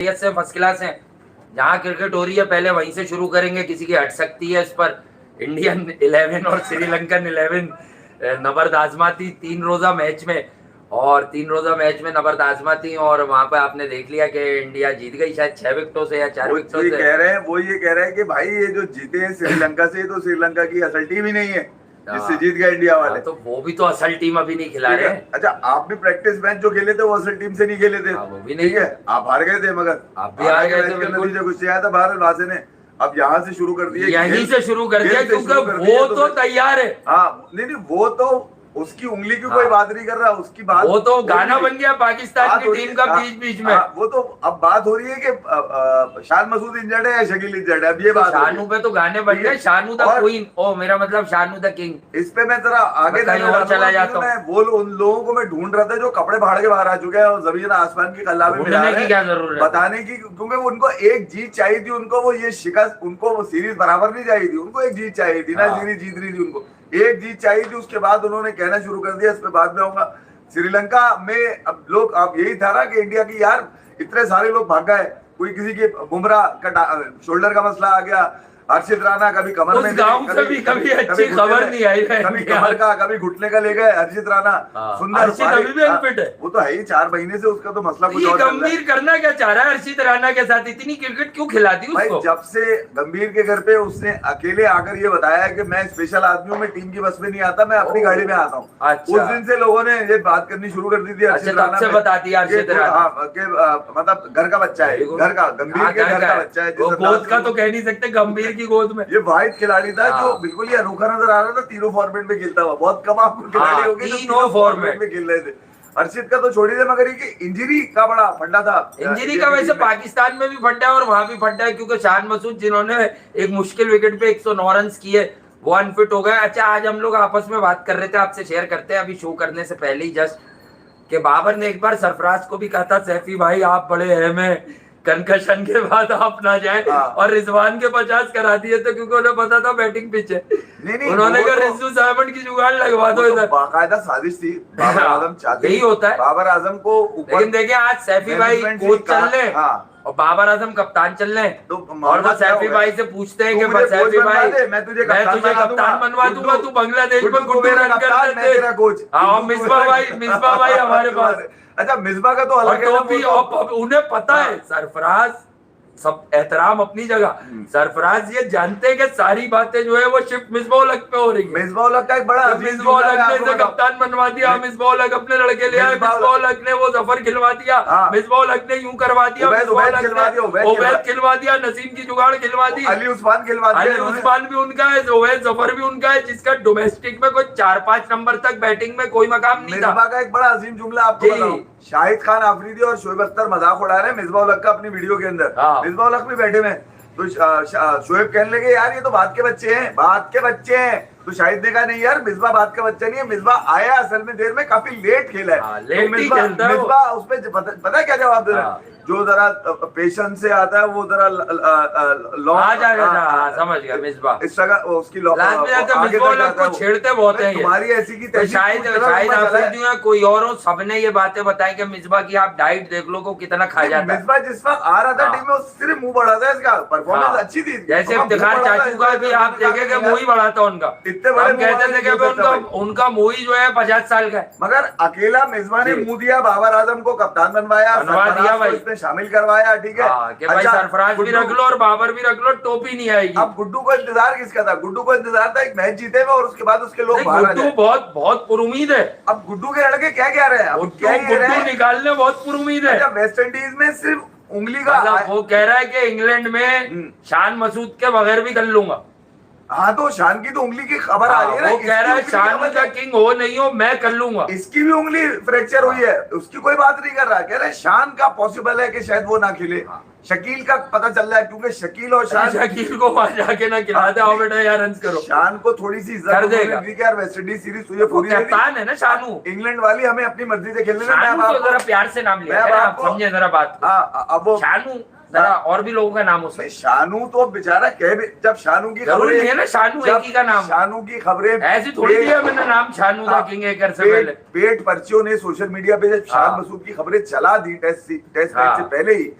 से first class है। जहाँ क्रिकेट हो रही है पहले वहीं से शुरू करेंगे, किसी की हट सकती है इस पर। इंडियन 11 और श्रीलंकन 11 नबर्द आजमाती 3 रोजा मैच में, और 3 रोजा मैच में नबर्द आजमाती, और वहां पे आपने देख लिया कि इंडिया जीत गई शायद 6 विकेटों से या 4 विकेटों से। वो ये कह रहे हैं कि भाई ये जो जीते हैं श्रीलंका से, तो श्रीलंका की असल टीम ही नहीं है जिससे जीत गया इंडिया वाले। तो वो भी तो असल टीम अभी नहीं खिला रहे। अच्छा, आप भी प्रैक्टिस मैच जो खेले थे वो असल टीम से नहीं खेले थे, वो भी नहीं है, आप हार गए थे, मगर आप भी हार गए थे। नतीजा कुछ आया था भारत वासी ने। अब यहाँ से शुरू कर दिया, यहीं से शुरू कर दिया, क्योंकि वो तो तैयार है। हाँ नहीं, वो तो उसकी उंगली की कोई बात नहीं कर रहा, उसकी बात वो तो गाना बन गया पाकिस्तान की टीम का बीच बीच में। वो तो अब बात हो रही है कि शान मसूद इंजर्ड है या शकील इंजर्ड है, अब ये बात। शानू पे तो गाने बन गए, शानू द क्वीन, ओ मेरा मतलब शानू द किंग। इस पे मैं जरा आगे चला जाता हूँ। वो उन लोगों को मैं ढूंढ रहा था जो कपड़े फाड़ के बाहर आ चुके हैं और जमीन आसमान की कल्ला में मिला की क्या जरूरत बताने की, क्योंकि उनको एक जीत चाहिए थी। उनको वो ये शिकस्त, उनको वो सीरीज बराबर नहीं चाहिए थी, उनको एक जीत चाहिए थी ना। सीरीज जीत रही थी, उनको एक जीत चाहिए थी। उसके बाद उन्होंने कहना शुरू कर दिया, इस पे बाद में आऊंगा। श्रीलंका में अब लोग, अब यही था ना कि इंडिया की यार इतने सारे लोग भाग गए, कोई किसी के बुमराह का शोल्डर का मसला आ गया, हर्षित राणा कभी कमर में, कभी अच्छी खबर नहीं आई है, कभी कमर का कभी घुटने का ले गए हर्षित राणा। सुंदर अभी भी अनफिट है, वो तो है ही 4 महीने से, उसका तो मसला कुछ और चल रहा है। गंभीर करना क्या चाह रहा है हर्षित राणा के साथ, इतनी क्रिकेट क्यों खिलाती उसको? भाई जब से गंभीर के घर पे उसने अकेले आकर ये बताया कि मैं स्पेशल आदमी हूँ, मैं टीम की बस में नहीं आता, मैं अपनी गाड़ी में आता हूँ। उस दिन से लोगों ने ये बात करनी शुरू कर दी थी हर्षित राणा से, बता दिया हर्षित राणा मतलब घर का बच्चा है, घर का गंभीर के घर का बच्चा है। गोद का तो कह नहीं सकते, गंभीर की गोद में। ये खिलाड़ी था जो बिल्कुल ही अनोखा नजर आ रहा था, तीनों फॉर्मेट में खेलता हुआ। बहुत कम आपको खिलाड़ी हो गए जो तीनों फॉर्मेट में खेल रहे थे। हर्षित का तो छोड़ी दे, मगर ये इंजरी का बड़ा फंडा था। इंजरी का वैसे पाकिस्तान में भी फंडा है और वहां भी फंडा है, क्योंकि शान मसूद जिन्होंने एक मुश्किल विकेट पे 109 रन किए वो अनफिट हो गए। अच्छा, आज हम लोग आपस में बात कर रहे थे, आपसे शेयर करते हैं अभी शो करने से पहले ही जस्ट, कि बाबर ने एक बार सरफराज को भी कहा था, सैफी भाई आप बड़े अहम हैं, कंकशन के बाद आप ना जाए, और रिजवान के 50 करा दिए थे, क्योंकि उन्हें पता था बैटिंग पिच है। उन्होंने कहा रिजू साहब की जुगाड़ लगवा दो इधर। बाकायदा साजिश थी, बाबर आजम चाहते, यही होता है बाबर आजम को। लेकिन देखिए आज सैफी भाई कोच चल रहे और बाबर आजम कप्तान चल रहे, तो और वो सैफी भाई से पूछते हैं कि सैफी भाई मैं तुझे कप्तान बनवा दूंगा, तू बांग्लादेश में गुड्डू रन करता कोच। हाँ, मिसबा भाई हमारे पास। अच्छा, मिसबा का तो अलग है, भी उन्हें पता है सरफराज सब एहतराम अपनी जगह, सरफराज ये जानते हैं कि सारी बातें जो है वो शिफ्ट मिसबाह पे हो रही है। मिसबाह का एक बड़ा मिसबाह ने कप्तान बनवा दिया, मिसबाह अपने लड़के ले आए, मिसबाह ने वो जफर खिलवा दिया, मिसबाह ने यूं करवा दिया, ओवैद खिलवा दिया, नसीम की जुगाड़ खिलवा दी, अली उस्मान खिलवा दिया, अली उस्मान भी उनका है, ओवैद जफर भी उनका है, जिसका डोमेस्टिक में कोई 4-5 नंबर तक बैटिंग में कोई मकाम नहीं था। मिसबाह का एक बड़ा अजीम जुमला आपको बताऊं, शाहिद खान आफरीदी और शोएब अख्तर मजाक उड़ा रहे हैं मिसबाह उल हक का अपनी वीडियो के अंदर। मिसबाह उल हक भी बैठे में, तो शोएब कहने लगे यार ये तो बात के बच्चे हैं, बात के बच्चे हैं। तो शाहिद ने कहा नहीं यार, मिसबाह बात का बच्चा नहीं है, मिसबाह आया असल में देर में, काफी लेट खेला है। तो मिसबाह उस पर पता क्या जवाब दे रहा है, जो जरा पेशेंस से आता है वो जरा समझ गया मिसबाह इस जगह उसकी को छेड़ते बहुत हैं, तुम्हारी ऐसी की शायद कोई और हो, सबने ये बातें बताई कि मिसबाह की आप डाइट देख लो को कितना खा जाता है। मिसबाह जिस वक्त आ रहा था टीम में सिर्फ मुंह बढ़ा था, इसका परफॉर्मेंस अच्छी थी, जैसे इफ्तिखार चाचू का भी आप देखेंगे मुंह ही बढ़ा था उनका, इतने बड़े कहते थे कि उनका मुंह ही जो है 50 साल का है। मगर अकेला मिसबाह ने मुंह दिया, बाबर आजम को कप्तान बनवाया, इसमें शामिल करवाया, ठीक है कि भाई सरफराज भी रख लो और बाबर भी रख लो, टोपी नहीं आएगी। अब गुड्डू को इंतजार किसका था? गुड्डू को इंतजार था एक मैच जीते में और उसके बाद उसके लोग बाहर आ जाए। बहुत बहुत पुरुमीद है। अब गुड्डू के लड़के क्या कह रहे हैं? गुड्डू निकालने बहुत पुरुमीद है। वेस्ट इंडीज में सिर्फ उंगली का वो कह रहा है कि इंग्लैंड में शान मसूद के बगैर भी कर लूंगा। हाँ, तो शान की तो उंगली की खबर आ रही है ना, वो कह रहा है शान का किंग हो नहीं हो मैं कर लूंगा। इसकी भी उंगली फ्रैक्चर हुई है, उसकी कोई बात नहीं कर रहा, कह रहा है शान का पॉसिबल है कि शायद वो ना खेले। शकील का पता चल रहा है, क्योंकि शकील और शान, शकील को वहां जाके ना खिलाते, आओ बेटा यार रन करो। शान को थोड़ी सी इज्जत देगा। वेस्ट इंडीज सीरीज तुझे पूरी कप्तान है ना शानू, इंग्लैंड वाली हमें अपनी मर्जी से खेलने जरा प्यार से नाम लिया, आप समझे जरा बात। अब वो शानू जरा और भी लोगों का नाम उसमें, शानू तो बेचारा जब शानू की खबरें है ना, शानू एक ही का नाम, शानू की खबरें ऐसी थोड़ी दिया मैंने नाम शानू था किंग एकर से पहले। पेट पर्चियों ने सोशल मीडिया पे जब शान मसूद की खबरें चला दी टेस्ट मैच से पहले ही,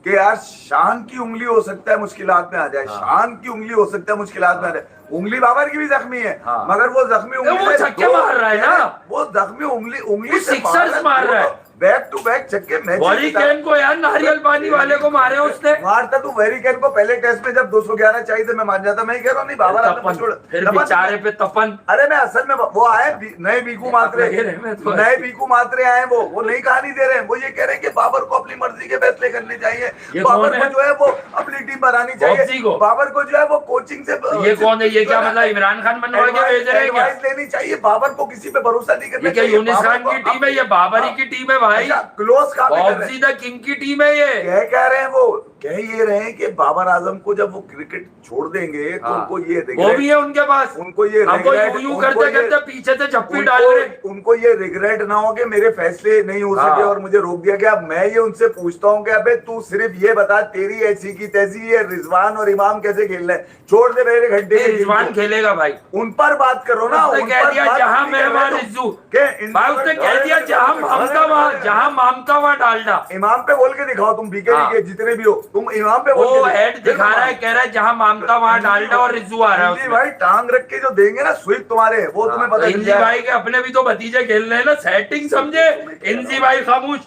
कि यार शान की उंगली हो सकता है मुश्किलात में आ जाए, शान की उंगली हो सकता है मुश्किलात में आ जाए। उंगली बाबर की भी जख्मी है, मगर वो जख्मी उंगली वो छक्के मार रहा है ना, वो जख्मी उंगली से सिक्सर्स मार रहा है, बैक टू बैक छक्के। वेरिकेन को यार नारियल पानी वाले को मारे उसने। मारता तू वेरिकेन को पहले टेस्ट में जब 211 चाहिए थे, मैं मान जाता, मैं ही कह रहा हूँ नहीं बाबर फिर बेचारे पे तपन। अरे मैं असल में वो आए नए बीकू मात्रे, नए बीकू मात्रे आए, वो नई कहानी दे रहे हैं, वो ये कह रहे हैं कि बाबर को अपनी मर्जी के फैसले करने चाहिए, बाबर को जो है वो अपनी टीम बनानी चाहिए, बाबर को जो है वो कोचिंग से। ये कौन है? ये क्या मतलब इमरान खान बनवा के भेज रहे हैं क्या? लेनी चाहिए, बाबर को किसी पे भरोसा नहीं करना चाहिए। यूनिस खान की टीम है, ये बाबरी की टीम है भाई, क्लोज बॉब्जी द किंग की टीम है ये। कह रहे हैं, वो कह ये रहे हैं कि बाबर आजम को जब वो क्रिकेट छोड़ देंगे तो उनको ये वो भी है उनके पास, उनको ये यूं करते करते पीछे से झप्पी डाल रहे, उनको ये रिग्रेट ना हो कि मेरे फैसले नहीं हो सके और मुझे रोक दिया गया। मैं ये उनसे पूछता हूँ कि अबे तू सिर्फ ये बता, तेरी ऐसी की तैसी, ये रिजवान और इमाम कैसे खेल रहे हैं? छोड़ दे मेरे घंटे, रिजवान खेलेगा भाई, उन पर बात करो ना। उसने कह दिया जहां मैं वहां रिज्जू, उसने कह दिया जहां मामका वहां डालडा। इमाम पे बोल के दिखाओ तुम, बीके जितने भी हो तुम इमाम पे वो हेड दिखा रहा है, कह रहा है जहां मामका वहां डालडा और रिज्जू आ रहा है। भाई टांग रख के जो देंगे ना स्वीप तुम्हारे, वो तुम्हें पता इंजी भाई के अपने भी तो भतीजे खेल रहे हैं ना, सेटिंग समझे। इंजी भाई खामोश,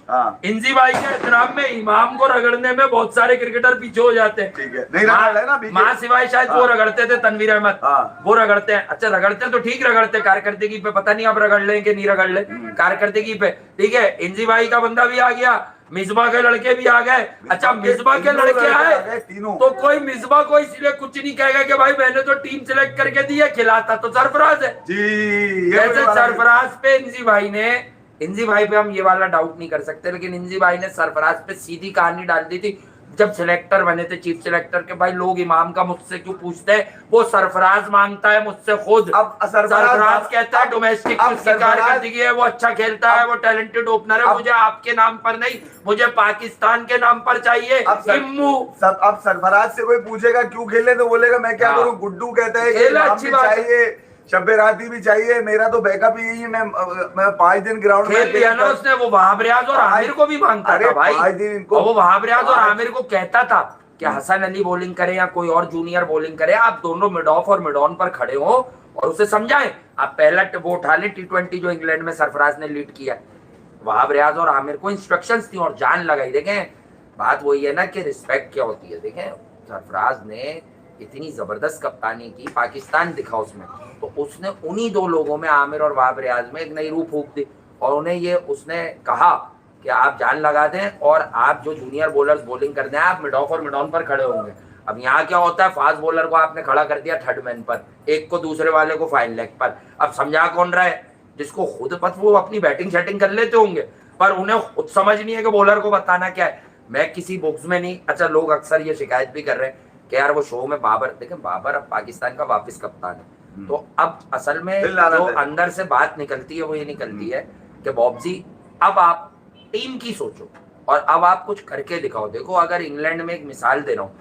इंजी भाई के एहतराम में इमाम को रगड़ने में बहुत सारे क्रिकेटर पीछे हो जाते हैं। ठीक है, नहीं रगड़ा ना मां सिवाय शायद वो रगड़ते थे, तनवीर अहमद वो रगड़ते हैं। अच्छा रगड़ते हैं तो ठीक रगड़ते, कारकर्दगी पे पता नहीं अब रगड़ ले कि नहीं रगड़ ले, कारकर्दगी पे ठीक है। इंजी भाई का बंदा भी आ गया, मिसबा के लड़के भी आ गए। अच्छा मिसबा के लड़के आए तो कोई मिसबा को इसलिए कुछ नहीं कहेगा कि भाई मैंने तो टीम सिलेक्ट करके दी है, खिलाता तो सरफराज है जी। जैसे सरफराज पे इंजी भाई पे हम ये वाला डाउट नहीं कर सकते, लेकिन इंजी भाई ने सरफराज पे सीधी कहानी डाल दी थी जब सिलेक्टर बने थे, चीफ सिलेक्टर के। भाई लोग इमाम का मुझसे क्यों पूछते हैं, वो सरफराज मांगता है मुझसे खुद। अब सरफराज कहता है डोमेस्टिक कारकर्दगी है, वो अच्छा खेलता है, वो टैलेंटेड ओपनर है, मुझे आपके नाम पर नहीं, मुझे पाकिस्तान के नाम पर चाहिए। अब सरफराज से कोई पूछेगा क्यों खेले तो बोलेगा मैं क्या करूं, गुड्डू कहता है कि अच्छी चाहिए, शब्बे राती भी चाहिए, मेरा तो बैकअप यही है, मैं 5 दिन ग्राउंड में खेल लिया ना उसने। वो वहाब रियाज और आमिर को भी मांगता था भाई, वो वहाब रियाज और आमिर को कहता था कि हसन अली बॉलिंग करे या कोई और जूनियर बॉलिंग करे, आप दोनों मिड ऑफ और मिड ऑन पर खड़े हो और उसे समझाएं। आप पहला वो उठा ले T20 जो इंग्लैंड में सरफराज ने लीड किया, वहाब रियाज और आमिर को इंस्ट्रक्शंस थी और जान लगाई। देखें बात वही है ना कि रिस्पेक्ट क्या होती है। देखें सरफराज ने इतनी जबरदस्त कप्तानी की, पाकिस्तान दिखा उसमें, तो उसने उन्हीं 2 लोगों में आमिर और वहाब रियाज में एक नई रूह फूंक दी और उन्हें ये उसने कहा कि आप जान लगा दें और आप जो जूनियर बॉलर्स बॉलिंग करते हैं आप मिड ऑफ और मिड ऑन पर खड़े होंगे। अब यहाँ क्या होता है, फास्ट बॉलर को आपने खड़ा कर दिया थर्ड मैन पर, एक को दूसरे वाले को फाइन लेग पर। अब समझा कौन रहा है, जिसको खुद पता, वो अपनी बैटिंग सेटिंग कर लेते होंगे पर उन्हें खुद समझ नहीं है कि बॉलर को बताना क्या है। मैं किसी बुक्स में नहीं। अच्छा लोग अक्सर ये शिकायत भी कर रहे हैं कि यार वो शो में बाबर, देखें बाबर अब पाकिस्तान का वापस कप्तान है, तो अब असल में जो अंदर से बात निकलती है वो ये निकलती है कि बॉब्जी अब आप टीम की सोचो और अब आप कुछ करके दिखाओ। देखो अगर इंग्लैंड में एक मिसाल दे रहा हूँ,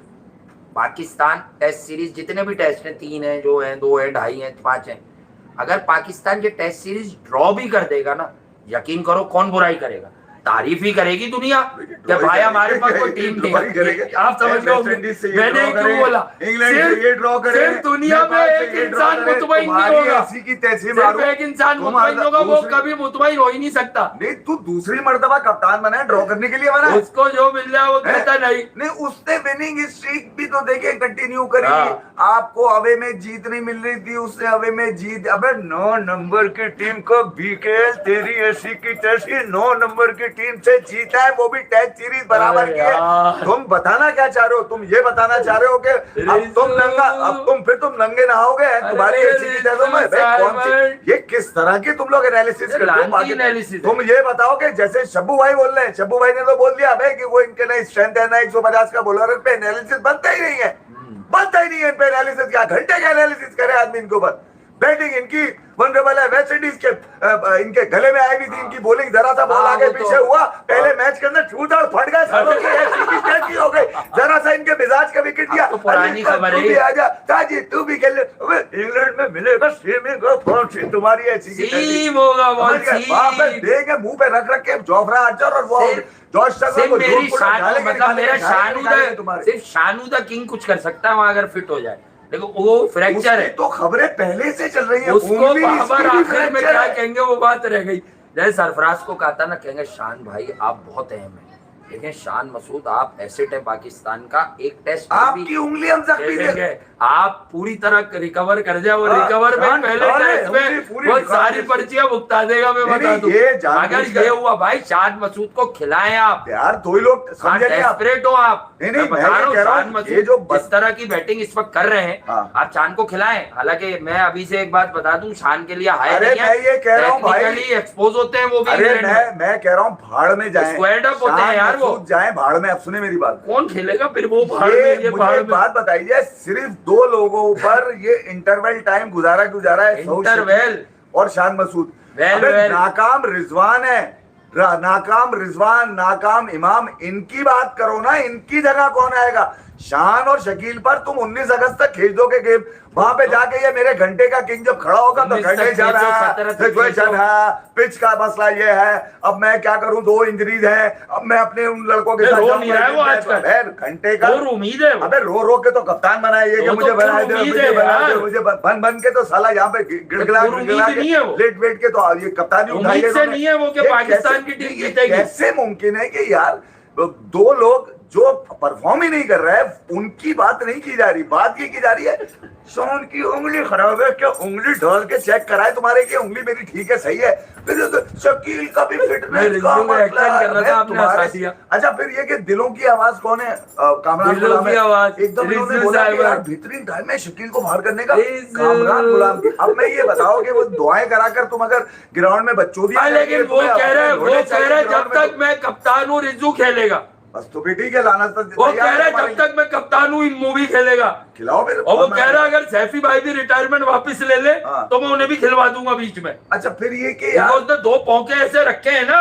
पाकिस्तान टेस्ट सीरीज जितने भी टेस्ट हैं, 3 हैं, जो हैं, 2 हैं, 2.5 हैं, 5 हैं, अगर पाकिस्तान ये टेस्ट सीरीज ड्रॉ भी कर देगा ना, यकीन करो कौन बुराई करेगा, तारीफ ही करेगी दुनिया कि भाई हमारे पास कोई टीम नहीं। आप समझ लो मैंने क्यों बोला, सिर्फ दुनिया में एक इंसान मुतमईन नहीं होगा, सिर्फ एक इंसान मुतमईन होगा, वो कभी मुतमईन हो ही नहीं सकता। नहीं तू दूसरी मर्तबा कप्तान बना है, ड्रॉ करने के लिए बना, उसको जो मिल जाए वो कहता नहीं। उसने विनिंग स्ट्रीक भी तो देखे कंटिन्यू करी। आपको अवे में जीत नहीं मिल रही थी, उसने अवे में जीत। अबे 9 नंबर की टीम को बीकेएल तेरी ऐसी की तैसी 9 नंबर की टीम से जीता है, वो भी टेस्ट सीरीज बराबर की है। तुम बताना क्या चाह रहे हो, तुम ये बताना चाह रहे हो कि अब तुम नंगे नहाओगे तुम्हारी ये किस तरह की तुम लोग एनालिसिस करते हो। तुम ये बताओ कि जैसे शब्बू भाई बोल रहे हैं, शब्बू भाई ने तो बोल दिया भाई कि वो इनके ना स्ट्रेंथ है ना 150 का बॉलर पे एनालिसिस बनता ही नहीं है, बनता ही नहीं है इन पे एनालिसिस। क्या घंटे का एनालिसिस करे आदमी इनके ऊपर। बैटिंग इनकी वनरेबल है। वेस्ट इंडीज के इनके गले में आई भी थी इनकी बॉलिंग, जरा सा बॉल आगे पीछे हुआ पहले मैच के अंदर, छूटा फट गए सालों की ऐसी की तैसी हो गई, जरा सा इनके मिजाज का विकेट दिया। पुरानी खबर है, आजा ताजी तू भी खेल, इंग्लैंड में मिलेगा स्ट्रीमिंग और तुम्हारी ऐसी की तैसी देंगे मुंह पे रख रख के जोफ्रा आर्चर और वो जॉश सिर्फ मेरी शान, मतलब मेरा शानूदा, सिर्फ शानूदा किंग कुछ कर सकता है वहां अगर फिट हो जाए। देखो वो फ्रैक्चर है तो खबरें पहले से चल रही है, उसको बाबर आखिर में क्या कहेंगे वो बात रह गई। जैसे सरफराज को कहा था ना, कहेंगे शान भाई आप बहुत अहम है, लेकिन शान मसूद आप एसेट है पाकिस्तान का, एक टेस्ट आपकी उंगली हम जख्मी देंगे, आप पूरी तरह रिकवर कर जाए। वो रिकवर में पहले टेस्ट में वो सारी पर्चियां भुगता देगा, मैं बता दूं। अगर ये हुआ भाई, शान मसूद को खिलाएं आप यार, दो ही लोग डेस्परेट हो आप। नहीं बता रहा हूँ, शान मसूद जिस तरह की बैटिंग इस वक्त कर रहे हैं, आप शान को खिलाएं। हालांकि मैं अभी से एक बात बता दूं, शान के लिए हाई टेक्निकली एक्सपोज होते हैं वो भी। मैं कह रहा हूँ भाड़ में जाए, स्क्वाड अप होते हैं यार वो, जाए भाड़ में। अब सुने मेरी बात, कौन खेलेगा फिर वो भाड़ में? ये भाड़ में बात बताइए, सिर्फ दो लोगों पर ये इंटरवल टाइम गुजारा है, इंटरवल और शान मसूद। नाकाम रिजवान है, नाकाम रिजवान, नाकाम इमाम, इनकी बात करो ना, इनकी जगह कौन आएगा? शान और शकील पर तुम 19 अगस्त तक खेल दोगे गेम, वहां पे जाके ये मेरे घंटे का किंग जब खड़ा होगा तो घंटे चल रहा है, पिच का मसला ये है, अब मैं क्या करूं, 2 इंजरीज है, अब मैं अपने उन लड़कों के साथ घंटे का उम्मीद है। अबे रो के तो कप्तान बनाए, ये मुझे बनाए दे, मुझे बन के तो साला यहाँ पे गिड़गिड़ा लेट वेट के तो ये कप्तानी उठाई नहीं है वो कि पाकिस्तान की टीम जीतेगी। कैसे मुमकिन है कि यार दो लोग जो परफॉर्म ही नहीं कर रहा है उनकी बात नहीं की जा रही, बात ये की जा रही है शान की उंगली खराब है, क्या उंगली ढाल के चेक कराए तुम्हारे की उंगली मेरी ठीक है सही है, फिर शकील का भी फिटनेस का मतलब। अच्छा फिर ये कि दिलों की आवाज कौन है? कामरान गुलाम है। एकदम इन्होंने बोला कि यार बेहतरीन टाइम है शकील को बाहर करने का, कामरान गुलाम की। अब मैं ये बताओ कि वो दुआएं कराकर तुम अगर ग्राउंड में बच्चों दी, लेकिन वो कह रहे जब तक मैं कप्तान हूँ रिजू खेलेगा, बस तो भी ठीक है, लाना तो वो कह रहा है जब तक मैं कप्तान हूँ इन मूवी खेलेगा, खिलाओ फिर। और वो कह रहा है अगर सैफी भाई भी रिटायरमेंट वापस ले ले तो मैं उन्हें भी खिलवा दूंगा बीच में। अच्छा फिर ये कि उसने 2 पौके ऐसे रखे हैं ना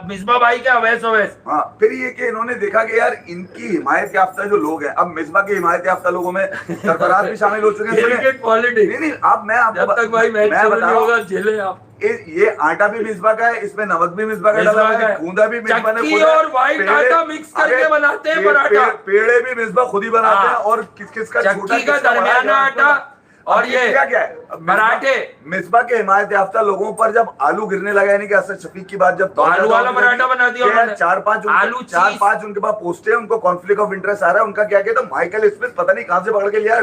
मिसबा भाई के अवैस। हाँ फिर ये कि इन्होंने देखा कि यार इनकी हिमायत याफ्ता जो लोग हैं, अब मिसबा के हिमायत याफ्ता लोगों में सरफराज भी शामिल हो चुके हैं। नहीं अब मैं आपको जब तक भाई मैच शुरू नहीं होगा झेले आप। ये आटा भी मिसबा का है, इसमें नमक भी मिसबा का डाला है, कूंदा भी मिसबा ने खुद और व्हाइट आटा मिक्स करके बनाते हैं पराठा, पेड़े भी मिसबा खुद ही बनाते हैं। और किसका छोटा का दरमियाना आटा और ये क्या है पराठे। मिसबा के हिमायत याफ्ता लोगों पर जब आलू गिरने लगा, यानी कि असद शफीक की बात, जब आलू वाला पराठा बना दिया, 4-5 उनके पास पोस्टे हैं, उनको कॉन्फ्लिक्ट ऑफ इंटरेस्ट आ रहा है। उनका क्या किया था, माइकल स्मिथ पता नहीं कहां से पकड़ के लिया है,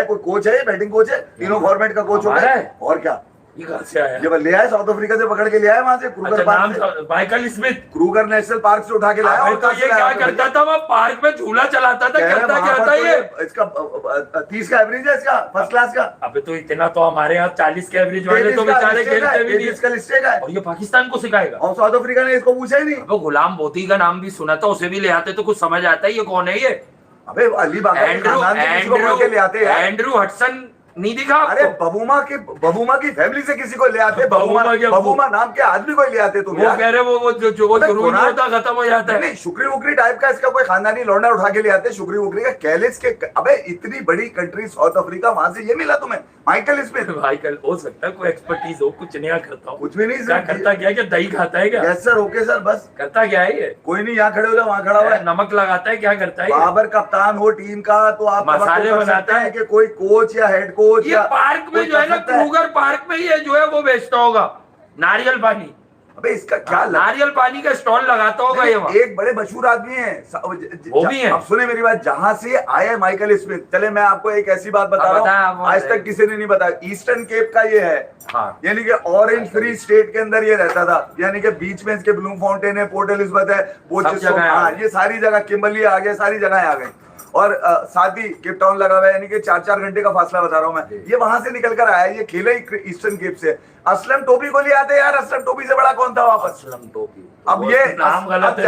कोई कोच है, बैटिंग कोच है, तीनों फॉर्मेट का कोच होता है। और क्या ये कहां से आया? ये ले आया साउथ अफ्रीका से, पकड़ के ले आया वहां से, क्रूगर पार्क से, Michael Smith Kruger national park से उठा के लाया। और तो ये क्या करता था, वो पार्क में झूला चलाता था, करता क्या था ये? इसका 30 का एवरेज है, इसका फर्स्ट क्लास का। अबे तो इतना तो हमारे यहाँ 40 के एवरेज वाले तो बेचारे खेलते भी नहीं। इसका लिस्टेड है, और ये पाकिस्तान को सिखाएगा। और साउथ अफ्रीका ने इसको पूछा ही नहीं। अब गुलाम बोती का नाम भी सुना था, उसे भी ले आते तो कुछ समझ आता है ये कौन है। ये अबे अली बाबा एंड्रू हडसन नहीं दिखा? अरे बबूमा की फैमिली से किसी को ले आते, बबूमा नाम के आदमी को ले आते तुम। वो कह रहे वो जो होता खत्म हो जाता है। नहीं शुक्री वुकरी टाइप का इसका कोई खानदानी लौंडा उठा के ले आते, शुक्री वुकरी का कैलिस के। अबे इतनी बड़ी कंट्री साउथ अफ्रीका, वहां से ये मिला तुम्हें माइकल स्मिथ? माइकल हो सकता है कोई एक्सपर्टीज हो, कुछ नया करता हूँ। कुछ भी नहीं क्या करता, क्या क्या दही खाता है क्या? यस सर, ओके सर, बस करता क्या है ये? कोई नहीं, यहाँ खड़े हो जाओ, वहाँ खड़ा हुआ है, नमक लगाता है, क्या करता है? बाबर कप्तान हो टीम का तो आप मसाले बनाता है कि कोई कोच या हेड कोच या पार्क में जो है ना, क्रूगर पार्क में ये जो है वो बेचता होगा नारियल पानी। अबे इसका क्या नारियल पानी का स्टॉल लगाता होगा ये। एक बड़े मशहूर आदमी है वो भी है। अब सुने मेरी बात, जहां से आया माइकल स्मिथ, चले मैं आपको एक ऐसी बात बता रहा हूँ आज तक किसी ने नहीं बताया। ईस्टर्न केप का ये है, यानी कि ऑरेंज फ्री स्टेट के अंदर ये रहता था, यानी कि बीच में इसके ब्लू फाउंटेन है, पोर्ट एलिजाबेथ है, ये सारी जगह किम्बरली आ गया, सारी जगह आ गई। और साथ ही केप टाउन लगा हुआ है, यानी कि 4-4 घंटे का फासला बता रहा हूँ मैं। ये वहां से निकल कर आया, ये खेला ही ईस्टर्न केप से। असलम टोपी को ले आते यार, असलम टोपी से बड़ा कौन था वापस? असलम टोपी। अब ये नाम गलत है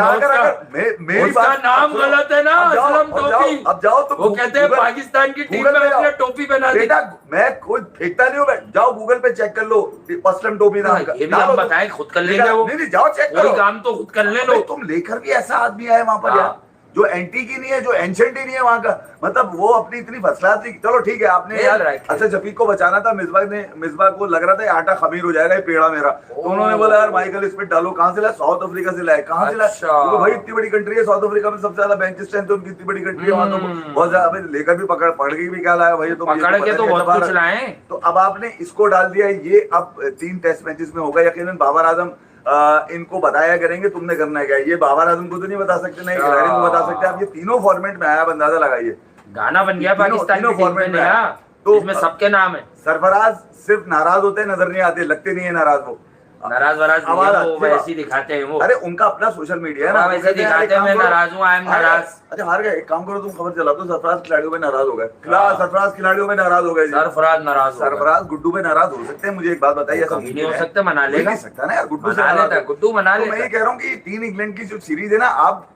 मेरी बात, नाम गलत है ना, असलम टोपी। अब जाओ तो वो कहते हैं पाकिस्तान की टीम में अपने टोपी पहना दी। बेटा मैं कोई फेंकता नहीं हूँ, जाओ गूगल पे चेक कर लो असलम टोपी नाम का। ये भी हम बताएं, खुद कर लेंगे वो। नहीं जाओ चेक करो, काम तो खुद कर ले लो। तुम लेकर भी ऐसा आदमी आए वहां पर यार, जो एंटी की नहीं है, जो एंशेंट ही नहीं है वहां का, मतलब वो अपनी इतनी फसलात थी। चलो ठीक है, आपने यार अच्छा शफीक को बचाना था, मिसबा को लग रहा था आटा खमीर हो जाएगा ये पेड़ा मेरा, तो उन्होंने बोला यार माइकल स्मिथ डालो। कहां से लाया? साउथ अफ्रीका से लाया। कहां से लाया? क्योंकि भाई इतनी बड़ी कंट्री है साउथ अफ्रीका में, सबसे ज्यादा बेंच स्ट्रेंथ है उनकी, इतनी बड़ी कंट्री है वहां, तो बहुत ज्यादा लेकर भी पकड़ के भी क्या लाया भाई, तो पकड़ के तो बहुत कुछ लाए। तो अब आपने इसको डाल दिया, ये अब 3 टेस्ट मैचेस में होगा यकीनन। बाबर आजम इनको बताया करेंगे तुमने करना है क्या। ये बाबर आजम को तो नहीं बता सकते, नहीं खिलाड़ी को बता सकते। आप ये तीनों फॉर्मेट में आया, अब अंदाजा लगाइए। गाना बन गया पाकिस्तान की टीम में नया, तो इसमें सबके नाम है। सरफराज सिर्फ नाराज होते नजर नहीं आते, लगते नहीं है नाराज, वो नाराज वो वैसे दिखाते हैं वो। अरे उनका अपना सोशल मीडिया है ना, वैसे दिखाते हैं मैं नाराज हूँ, आई एम नाराज। अच्छा हार गए, एक काम करो तुम खबर चला दो सरफराज खिलाड़ियों में नाराज हो गए। सरफराज खिलाड़ियों में नाराज हो गए, सरफराज गुड्डू में नाराज हो सकते हैं। मुझे एक बात बताइए, ऐसा नहीं हो सकता? मना लेगा सकता ना यार, गुड्डू मना लेता। मैं ये कह रहा हूँ कि 3 इंग्लैंड की जो सीरीज है ना, आप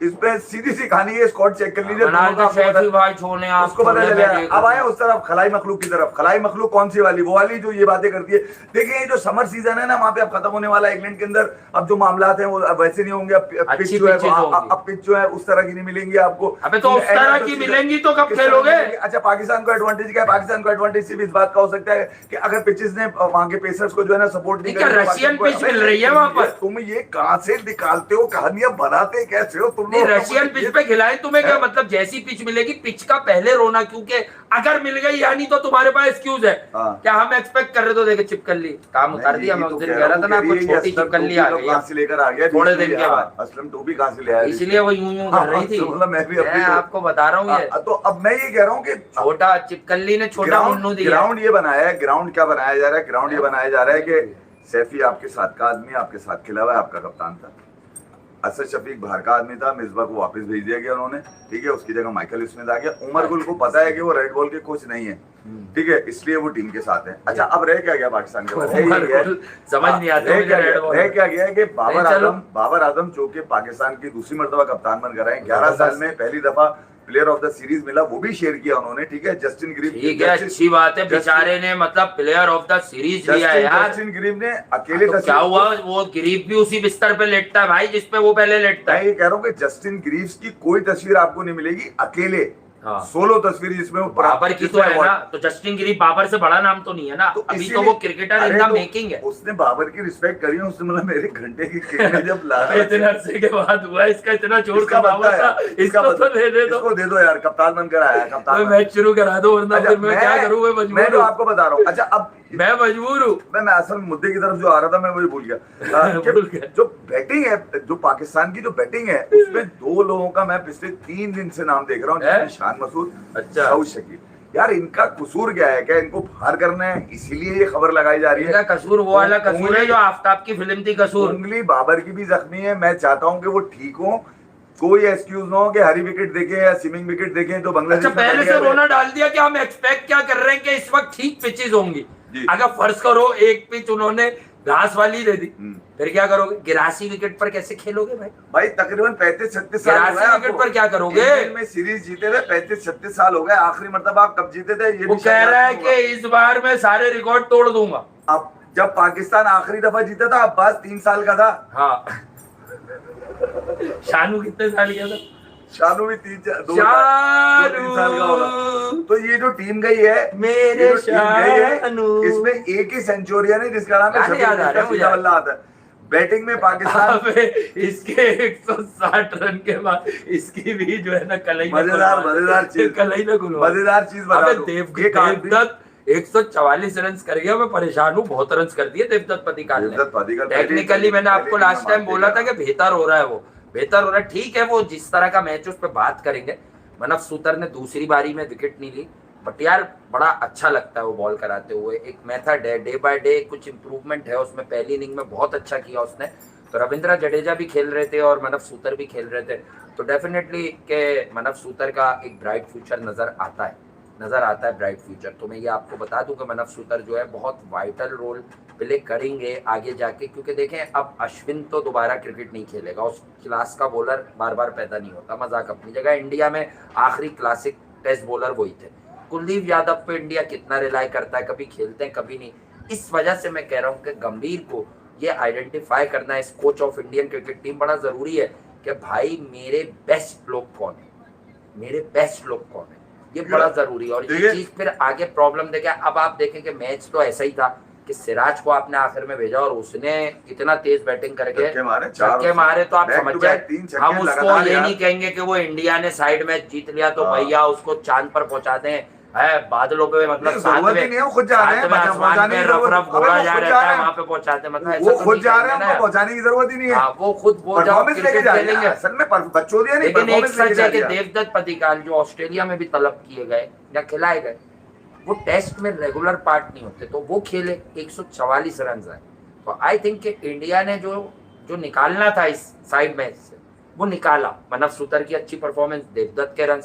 इसमें सीधी सी कहानी है, स्क्वाड चेक कर लीजिए, उसको पता चलेगा। अब आए उस तरफ खलाई मखलूक की तरफ। खलाई मखलूक कौन सी वाली? वो वाली जो ये बातें करती है। देखिए ये जो समर सीजन है ना, वहाँ पे अब खत्म होने वाला है इंग्लैंड के अंदर। अब जो मामलात हैं वो वैसे नहीं होंगे, अब पिच जो है उस तरह की नहीं मिलेंगी आपको। अबे तो उस तरह की मिलेंगी तो कब खेलोगे? अच्छा पाकिस्तान को एडवांटेज क्या है? पाकिस्तान को एडवांटेज सिर्फ इस बात का हो सकता है कि अगर पिचेस ने वहाँ के पेसर्स को जो है ना सपोर्ट नहीं किया, रशियन पिच मिल रही है वहाँ पर। तुम ये कहाँ से निकालते हो, कहानियां बनाते कैसे हो तुम? रशियन पिच पे खिलाए तुम्हें क्या मतलब? जैसी पिच मिलेगी पिच का पहले रोना, क्योंकि अगर मिल गई यानी तो तुम्हारे पास एक्सक्यूज है। क्या हम एक्सपेक्ट कर रहे तो देखे चिपकली काम उतार दिया। मैं उस दिन कह रहा था ना आपको, छोटी चिपकली आ गई, कहां से लेकर आ गया थोड़े दिन के बाद। असलम टोपी कहां से ले आया, इसलिए वो यूं कर रही थी। मैं भी आपको बता रहा हूँ ये। तो अब मैं ये कह रहा हूँ कि छोटा चिपकली ने छोटा मुन्नू दिया। ग्राउंड ये बनाया है, ग्राउंड क्या बनाया जा रहा है? ग्राउंड ये बनाया जा रहा है कि सैफी आपके साथ का आदमी, आपके साथ खिला हुआ है, आपका कप्तान था। असद शफीक बाहर का आदमी था, मिसबा को वापस भेज दिया गया उन्होंने, ठीक है। उसकी जगह माइकल स्मिथ आ गया। उमर गुल को पता है कि वो रेड बॉल के कोच नहीं है, ठीक है, इसलिए वो टीम के साथ है। अच्छा अब रह क्या गया पाकिस्तान के पास? समझ नहीं आता रह क्या गया कि बाबर आजम जो कि पाकिस्तान की दूसरी मर्तबा कप्तान बनकर आए, 11 साल में पहली दफा प्लेयर ऑफ द सीरीज मिला, वो भी शेयर किया उन्होंने, ठीक है। जस्टिन ग्रीव, ठीक है, अच्छी बात है, बेचारे ने मतलब प्लेयर ऑफ द सीरीज लिया है यार। जस्टिन ग्रीव ने अकेले तो क्या हुआ? वो ग्रीव भी उसी बिस्तर पे लेटता है भाई जिसपे वो पहले लेटता है। मैं ये कह रहा हूँ कि जस्टिन ग्रीव्स की कोई तस्वीर आपको नहीं मिलेगी अकेले, सोलो तस्वीर जिसमें बाबर की तो है ना। तो जस्टिन ग्रीव बाबर से बड़ा नाम तो नहीं है ना, तो अभी तो वो क्रिकेटर इन द मेकिंग है। उसने बाबर की रिस्पेक्ट करी है, उसने मतलब मेरे घंटे की क्रिकेट जब लाया इतने अरसे के बाद हुआ, इसका इतना जोर का बाबर था, इसको तो दे दो, इसको दे दो यार, कप्तान बनकर आया, कप्तान मैच शुरू करा दो, वरना फिर मैं क्या करूं? मैं मजबूर हूं, मैं तो आपको बता रहा हूं। अच्छा अब मैं मजबूर हूं। मैं असल मुद्दे की तरफ जो आ रहा था मैं वही भूल गया। जो बैटिंग है, जो पाकिस्तान की जो बैटिंग है, उसमें 2 लोगों का मैं पिछले 3 दिन से नाम देख रहा हूँ, जिसमें शान मसूद, शाहिद शकील। यार इनका कसूर क्या है? क्या इनको बाहर करना है इसीलिए ये खबर लगाई जा रही है? कसूर वो वाला कसूर है जो आफ्ताब की फिल्म थी कसूर। उंगली बाबर की भी जख्मी है, मैं चाहता हूँ कि वो ठीक हो, कोई एक्सक्यूज ना हो कि हरी विकेट देखें या स्विमिंग विकेट देखें तो बांग्लादेश। अच्छा पहले से रोना डाल दिया कि हम एक्सपेक्ट क्या कर रहे हैं कि इस वक्त ठीक पिचेस होंगी। अगर फर्ज करो एक पिच उन्होंने घास वाली दे दी, फिर क्या करोगे? 82 विकेट पर कैसे खेलोगे भाई? तकरीबन 35-36 साल हो गए विकेट पर क्या करोगे? में सीरीज जीते हुए 35-36 साल हो गए। आखिरी मरतबा आप कब जीते थे? ये वो कह रहा है कि इस बार मैं सारे रिकॉर्ड तोड़ दूंगा। अब जब पाकिस्तान आखिरी दफा जीता था अब्बास 3 साल का था। हाँ शानू कितने साल का था? शानू भी 3 साल का होगा। तो ये जो टीम गई है मेरे शानू, इसमें एक ही सेंचुरियन है जिसका नाम है शफीक आता है। बैटिंग में पाकिस्तान इसके 160 रन के बाद इसकी भी जो है ना कलई मजेदार चीज बता दूं। देवदत्त 144 रन कर गया। मैं परेशान हूँ, बहुत रन कर दिए देवदत्त पदिकाल ने। टेक्निकली मैंने आपको लास्ट टाइम बोला था कि बेहतर हो रहा है, वो बेहतर हो रहा है, ठीक है। वो जिस तरह का मैच उस पर बात करेंगे। मनफ सूतर ने दूसरी बारी में विकेट नहीं ली, बट यार बड़ा अच्छा लगता है वो बॉल कराते हुए। एक मेथड है, डे बाय डे कुछ इंप्रूवमेंट है उसमें। पहली इनिंग में बहुत अच्छा किया उसने, तो रविंद्र जडेजा भी खेल रहे थे और मनव सूतर भी खेल रहे थे, तो डेफिनेटली के मनव सूतर का एक ब्राइट फ्यूचर नजर आता है ब्राइट फ्यूचर। तो मैं ये आपको बता दूं कि मनव सूतर जो है बहुत वाइटल रोल प्ले करेंगे आगे जाके, क्योंकि देखें अब अश्विन तो दोबारा क्रिकेट नहीं खेलेगा, उस क्लास का बॉलर बार बार पैदा नहीं होता, मजाक अपनी जगह। इंडिया में आखिरी क्लासिक टेस्ट बॉलर वही थे। कुलदीप यादव पे इंडिया कितना रिलाई करता है, कभी खेलते हैं कभी नहीं। इस वजह से मैं कह रहा हूँ कि गंभीर को ये आइडेंटिफाई करना इस coach of Indian cricket team बड़ा जरूरी है कि भाई मेरे बेस्ट लोग कौन है, ये बड़ा जरूरी है। और ये चीज फिर आगे प्रॉब्लम देगा। अब आप देखें कि मैच तो ऐसा ही था कि सिराज को आपने आखिर में भेजा और उसने इतना तेज बैटिंग करके छक्के मारे, तो आप समझ जाए हम उसको ये नहीं कहेंगे कि वो इंडिया ने साइड मैच जीत लिया तो भैया उसको चांद पर पहुंचा दें, है बादलों पे, मतलब खुद जा रहे हैं, रफ घोड़ा जा रहता है वहाँ पे पहुंचाते, मतलब वो खुद जा रहे हैं, पहुंचाने की जरूरत ही नहीं है। वो खुद बोल जाओ क्रिकेट खेलेंगे। असल में बच्चों दिया नहीं, लेकिन एक सच है कि देवदत्त पडिक्कल जो ऑस्ट्रेलिया में भी तलब किए गए या खिलाए गए, वो टेस्ट में रेगुलर पार्ट नहीं होते, तो वो खेले 144 रन आए। तो आई थिंक कि इंडिया ने जो निकालना था इस साइड मैच से वो निकाला। मनव सूतर की अच्छी परफॉर्मेंस, देवदत्त के रन,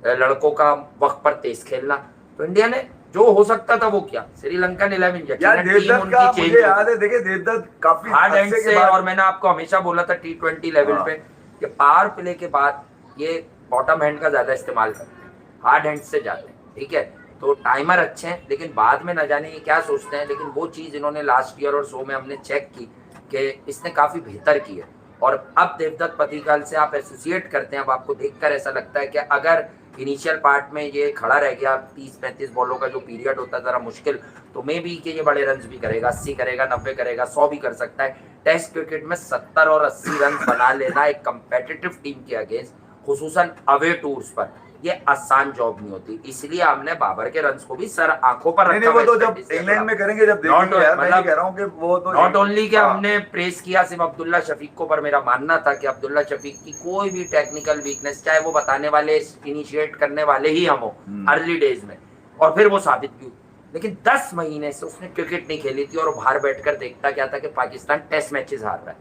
लड़कों का वक्त पर तेज खेलना, तो इंडिया ने जो हो सकता था वो किया। श्रीलंका ने 11 देवदत्त का मुझे याद है, देखिए देवदत्त काफी हार्ड हैंड से, और मैंने आपको हमेशा बोला था T20 लेवल पे कि पावर प्ले के बाद ये बॉटम हैंड का ज्यादा इस्तेमाल करते हैं, हार्ड हैंड से जाते हैं, ठीक है। तो टाइमर अच्छे हैं, लेकिन बाद में न जाने ये क्या सोचते हैं। लेकिन वो चीज इन्होंने लास्ट ईयर और शो में हमने चेक की कि इसने काफी बेहतर की है। और अब देवदत्त पडिक्कल से आप एसोसिएट करते हैं, अब आपको देखकर ऐसा लगता है कि अगर इनिशियल पार्ट में ये खड़ा रह गया, 30-35 बॉलों का जो पीरियड होता है जरा मुश्किल, तो मे बी कि ये बड़े रन भी करेगा, 80 करेगा, 90 करेगा, 100 भी कर सकता है। टेस्ट क्रिकेट में 70 और 80 रन बना लेना एक कंपेटिटिव टीम के अगेंस्ट, खुसूसन अवे टूर्स पर, ये आसान जॉब नहीं होती। इसलिए हमने बाबर के रन्स को भी सर आंखों पर रखा। वो तो जब इंग्लैंड में करेंगे, जब देखेंगे यार, मैं कह रहा हूं कि वो तो नॉट ओनली कि हमने प्रेस किया सिर्फ अब्दुल्ला शफीक को, पर मेरा मानना था कि अब्दुल्ला शफीक की कोई भी टेक्निकल वीकनेस, चाहे वो बताने वाले, इनिशिएट करने वाले ही हम हो अर्ली डेज में, और फिर वो साबित भी, लेकिन 10 महीने से उसने क्रिकेट नहीं खेली थी और बाहर बैठकर देखता क्या था कि पाकिस्तान टेस्ट मैचेस हार रहा है।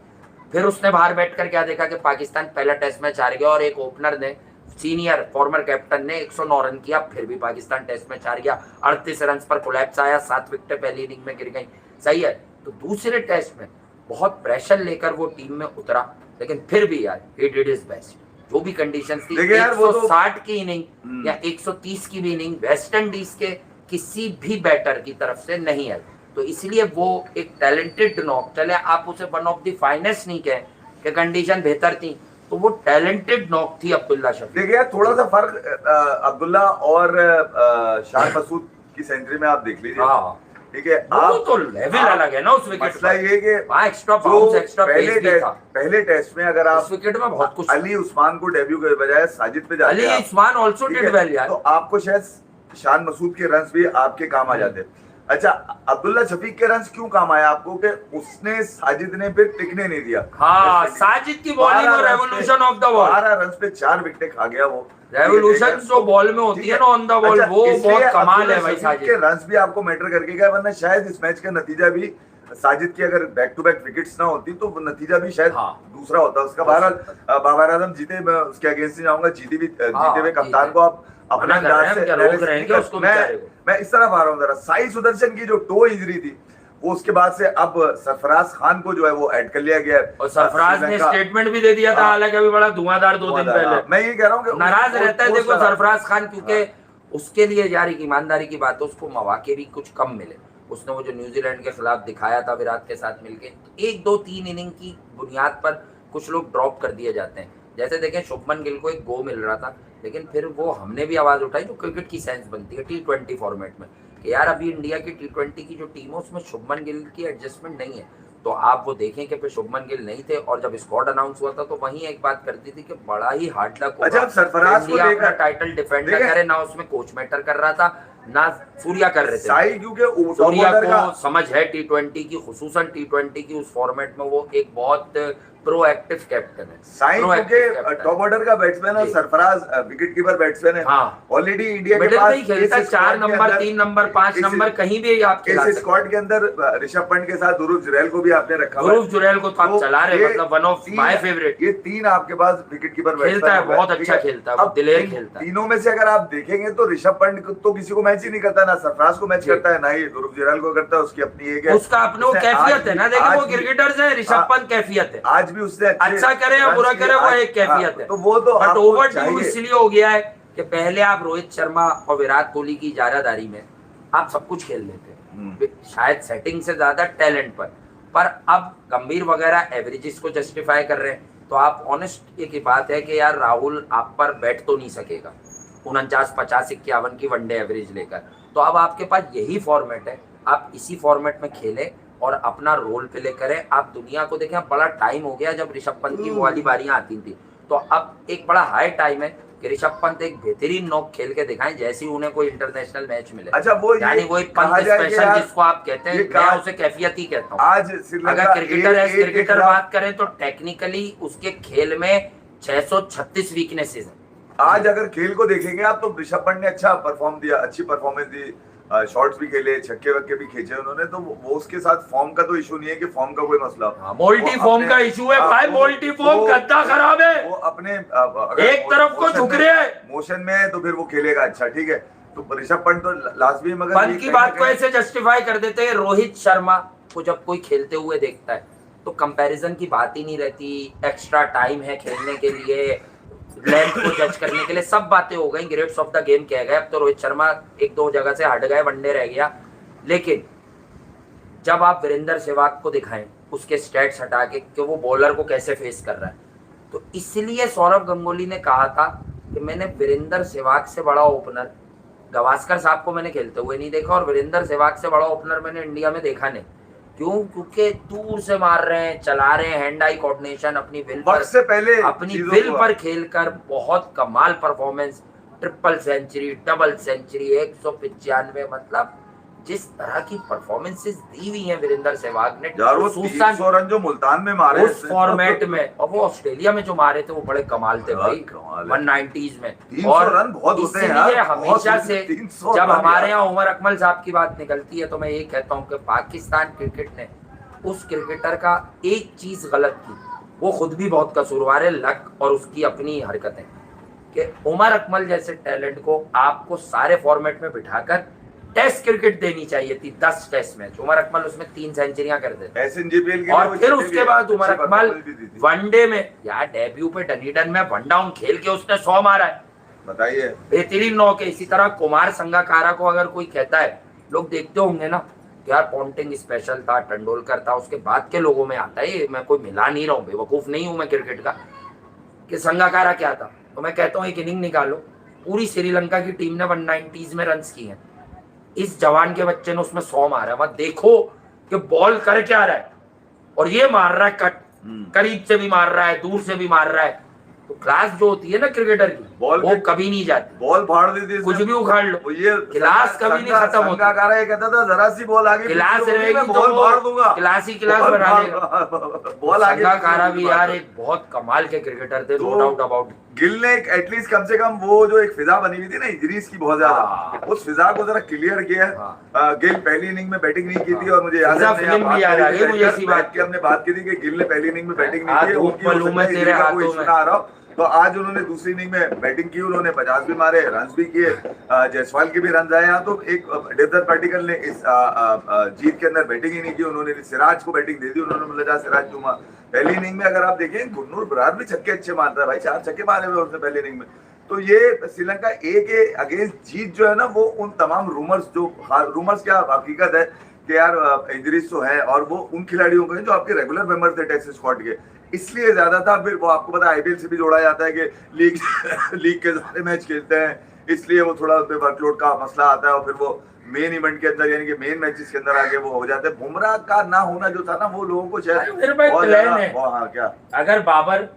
फिर उसने बाहर बैठकर क्या देखा कि पाकिस्तान पहला टेस्ट मैच हार गया और एक ओपनर ने, सीनियर फॉर्मर कैप्टन ने 109 रन किया, फिर भी पाकिस्तान टेस्ट मैच हार गया। 38 रन पर कोलैप्स आया, 7 विकेटें पहली इनिंग में गिर गई, सही है। तो दूसरे टेस्ट में बहुत प्रेशर लेकर वो टीम में उतरा, लेकिन फिर भी यार ही डिड हिज बेस्ट। जो भी कंडीशंस थी, 160 की इनिंग या 130 की भी इनिंग वेस्ट इंडीज के किसी भी बैटर की तरफ से नहीं है। तो इसलिए वो एक टैलेंटेड नॉक, चले आप उसे वन ऑफ द फाइनेस्ट नहीं कहें कि कंडीशन बेहतर थी, तो वो टैलेंटेड नॉक थी अब्दुल्ला शफीक। देखिए थोड़ा सा फर्क अब्दुल्ला और शान मसूद की सेंचुरी में आप देख लीजिए, ठीक है। आप तो लेवल अलग है ना उस विकेट मसला ये कि एक्स्ट्रा बाउंस, एक्स्ट्रा पेस भी था। पहले टेस्ट में अगर आप उस विकेट में बहुत कुछ, अली उस्मान को डेब्यू के बजाय साजिद पे जाते, Ali Usman also did well यार, तो आपको शायद शान मसूद के रन्स भी आपके काम आ जाते। अच्छा, अब्दुल्ला शफीक के रन्स क्यों काम आया आपको कि उसने साजिद ने फिर टिकने नहीं दिया। हाँ, साजिद की बॉलिंग और revolution of the ball, 12 run पे 4 विकेट खा गया वो। रेवोल्यूशन जो बॉल में होती है ना ऑन द बॉल, वो बहुत कमाल है भाई। साजिद के रन्स भी आपको मैटर करके गए, वरना शायद इस मैच का नतीजा भी साजिद की अगर बैक टू बैक विकेट्स ना होती तो नतीजा भी शायद दूसरा होता उसका। बहरहाल बाबर आजम जीते, मैं उसके अगेंस्ट नहीं जाऊंगा, जीते हुए कप्तान को आप अपना मैं इस तरफ आ रहा हूँ जरा। साई सुदर्शन की जो टो इंजरी थी, वो उसके बाद से अब सरफराज खान को जो है वो ऐड कर लिया गया है, और सरफराज ने स्टेटमेंट भी दे दिया था, हालांकि अभी बड़ा धुआंधार 2 दिन पहले। मैं ये कह रहा हूँ कि नाराज रहता है देखो सरफराज खान, क्योंकि उसके लिए यार एक ईमानदारी की बात है, उसको मौके भी कुछ कम मिले। उसने वो जो न्यूजीलैंड के खिलाफ दिखाया था विराट के साथ मिलके, 1, 2, 3 इनिंग की बुनियाद पर कुछ लोग ड्रॉप कर दिए जाते हैं। जैसे देखें शुभमन गिल को एक गो मिल रहा था, लेकिन फिर वो हमने भी आवाज उठाई जो क्रिकेट की सेंस बनती है T20 फॉर्मेट में, कि यार अभी इंडिया की T20 की जो टीम है उसमें शुभमन गिल की एडजस्टमेंट नहीं है। तो आप वो देखें कि फिर शुभमन गिल नहीं थे, और जब स्क्वाड अनाउंस हुआ था तो वहीं एक बात करती थी कि बड़ा ही हार्ड लक होगा, सरफराज को अपना टाइटल डिफेंड ना करे, ना उसमें कोच मैटर कर रहा था, ना सूर्या कर रहे थे। क्योंकि सूर्या को समझ है T20 की, खुसूसन T20 की उस फॉर्मेट में वो एक बहुत प्रोएक्टिव कैप्टन है। साइन क्योंकि टॉप ऑर्डर का बैट्समैन और सरफराज विकेट कीपर बैट्समैन है। ऑलरेडी इंडिया के पास खेलता है 4 नंबर 3 नंबर 5 नंबर कहीं भी आप खिला सकते हैं। इस स्क्वाड के अंदर ऋषभ पंत के साथ ध्रुव जुरैल को भी आपने रखा हुआ है। ध्रुव जुरैल को तो आप चला रहे, मतलब वन ऑफ माय फेवरेट। ये 3 आपके पास विकेट कीपर खेलता है, बहुत अच्छा खेलता है, दिलेर खेलता है। तीनों में से अगर आप देखेंगे तो ऋषभ पंत तो किसी को मैच ही नहीं करता, ना सरफराज को मैच करता है, ना ही ध्रुव जुरैल को करता है। उसकी अपनी एक उसका अपने कैफियत है ना, देखिए वो क्रिकेटर्स है, ऋषभ पंत कैफियत है। आज भी उसने अच्छा करे या बुरा करे वो एक कैफियत है। तो वो तो बट ओवरड्यू इसलिए हो गया है कि पहले आप रोहित शर्मा और विराट कोहली की इजारादारी में आप सब कुछ खेल लेते, शायद सेटिंग से ज्यादा टैलेंट पर अब गंभीर वगैरह एवरेजेस को जस्टिफाई कर रहे हैं। तो आप ऑनेस्ट एक ही बात है कि यार राहुल आप पर बैठ तो नहीं सकेगा 49, 50, 51 की वनडे एवरेज लेकर। तो अब आपके पास यही फॉर्मेट है, आप इसी फॉर्मेट में खेलें और अपना रोल प्ले करें। आप दुनिया को देखें, बड़ा टाइम हो गया जब ऋषभ पंत की वो वाली बारियां आती थी, तो अब एक बड़ा हाई टाइम है कि ऋषभ पंत एक बेहतरीन नॉक खेल के दिखाएं जैसे ही उन्हें कोई इंटरनेशनल मैच मिले। अच्छा, वो यानी वो एक पंत स्पेशल जिसको आप कहते हैं, मैं उसे कैफियत ही कहता हूँ। आज अगर क्रिकेटर बात करें तो टेक्निकली उसके खेल में 636 वीकनेसेस है। आज अगर खेल को देखेंगे आप तो ऋषभ पंत ने अच्छा परफॉर्म दिया, अच्छी परफॉर्मेंस दी, शॉट्स भी खेले, छक्के वक्के भी खींचे उन्होंने। तो वो उसके साथ फॉर्म का तो इशू नहीं है कि फॉर्म का कोई मसला हो। मोल्टी फॉर्म का इशू है भाई, मोल्टी फॉर्म गद्दा खराब है। वो अपने एक तरफ को झुक रहे हैं, मोशन में है तो फिर वो खेलेगा अच्छा, ठीक है। तो ऋषभ पंत तो लाजमी, मगर पंत की बात को ऐसे जस्टिफाई कर देते हैं। रोहित शर्मा को जब कोई खेलते हुए देखता है तो कंपैरिजन की बात ही नहीं रहती, एक्स्ट्रा टाइम है खेलने के लिए, लेंथ को जज करने के लिए, सब बातें हो गई, ग्रेड्स ऑफ द गेम कह गए। अब तो रोहित शर्मा 1-2 जगह से हट गए, वनडे रह गया। लेकिन जब आप वीरेंद्र सहवाग को दिखाएं उसके स्टैट्स हटा के कि वो बॉलर को कैसे फेस कर रहा है, तो इसलिए सौरव गंगुली ने कहा था कि मैंने वीरेंद्र सहवाग से बड़ा ओपनर, गावस्कर साहब को मैंने खेलते हुए नहीं देखा और वीरेंद्र सहवाग से बड़ा ओपनर मैंने इंडिया में देखा नहीं। क्यों? क्योंकि दूर से मार रहे हैं, चला रहे हैं, हैंड आई कोऑर्डिनेशन अपनी विल पर खेलकर बहुत कमाल performance, triple century, double century, 195, मतलब जिस तरह की परफॉर्मेंसेस दी हुई हैं वीरेंद्र सहवाग ने, वो 300 रन जो मुल्तान में मारे उस फॉर्मेट में, और वो ऑस्ट्रेलिया में जो मारे थे वो बड़े कमाल थे भाई, 190s में। 300 रन बहुत होते हैं यार, हमेशा से जब हमारे यहाँ उमर अकमल साहब की बात निकलती है तो मैं ये कहता हूँ कि पाकिस्तान क्रिकेट ने उस क्रिकेटर का एक चीज गलत की, वो खुद भी बहुत कसूरवार है, लक और उसकी अपनी हरकतें, कि उमर अकमल जैसे टैलेंट को आपको सारे फॉर्मेट में बिठाकर टेस्ट क्रिकेट देनी चाहिए थी। 10 टेस्ट मैच उमर अकमल उसमें 3 सेंचुरियां कर देते, और फिर उसके बाद उमर अकमल वनडे में यार डेब्यू पे डनीडन में 1 डाउन खेल के उसने 100 मारा है, बताइए, बेहतरीन नॉक है। इसी तरह कुमार संगकारा को अगर कोई कहता है, लोग देखते होंगे ना यार पॉन्टिंग स्पेशल था, तेंदुलकर था, उसके बाद के लोगों में आता है, मैं कोई मिला नहीं रहा हूँ, बेवकूफ नहीं हूं मैं क्रिकेट का, कि संगकारा क्या था। तो मैं कहता हूँ एक इनिंग निकालो, पूरी श्रीलंका की टीम ने 190s में रन किए हैं, इस जवान के बच्चे ने उसमें 100 मारा है। मत देखो कि बॉल कर क्या रहा है, और ये मार रहा है कट, करीब से भी मार रहा है, दूर से भी मार रहा है। तो क्लास जो होती है ना क्रिकेटर की, वो कभी नहीं जाती, बॉल फाड़ देती, कुछ भी उखाड़ लो, ये क्लास कभी नहीं खत्म होती। संगकारा ये कहता था जरा सी बॉल आगे क्लास रहेगी तो बॉल फाड़ दूंगा, क्लास ही क्लास बना देगा। बॉल आगे। संगकारा भी यार एक बहुत कमाल के क्रिकेटर थे, नो डाउट अबाउट। गिल ने एटलीस्ट कम से कम वो जो एक फिजा बनी हुई थी ना इंजरीज की बहुत ज्यादा, उस फिजा को जरा क्लियर किया। गिल पहली इनिंग में बैटिंग नहीं की थी, और मुझे याद है हमने बात की थी कि गिल ने पहली इनिंग में बैटिंग नहीं की, उनकी तो आज उन्होंने दूसरी इनिंग में बैटिंग की, उन्होंने 50 भी मारे, रन भी किए, जायसवाल के भी रन आए। तो एक देवदत्त पाटिकल ने इस जीत के अंदर बैटिंग ही नहीं की, उन्होंने सिराज को बैटिंग दे दी, उन्होंने बोला सिराज तुम पहली इनिंग में। अगर आप देखें गुरनूर बरार भी छक्के अच्छे मारता है भाई, 4 छक्के मारे हुए उसने पहली इनिंग में। तो ये श्रीलंका ए के अगेंस्ट जीत जो है ना, वो उन तमाम रूमर्स क्या हकीकत है कि यार इंजरीज तो है, और वो उन खिलाड़ियों को जो आपके रेगुलर मेंबर थे टेस्ट स्क्वाड के, इसलिए ज्यादा था। फिर वो आपको पता है आईपीएल से भी जोड़ा जाता है कि लीग के सारे मैच खेलते हैं, इसलिए वो थोड़ा उस पे वर्कलोड का मसला आता है, और फिर वो मेन इवेंट के अंदर यानी कि मेन मैचेस के अंदर आके वो हो जाते हैं। बुमराह का ना होना जो था ना, वो लोगों को शायद क्या, अगर बाबर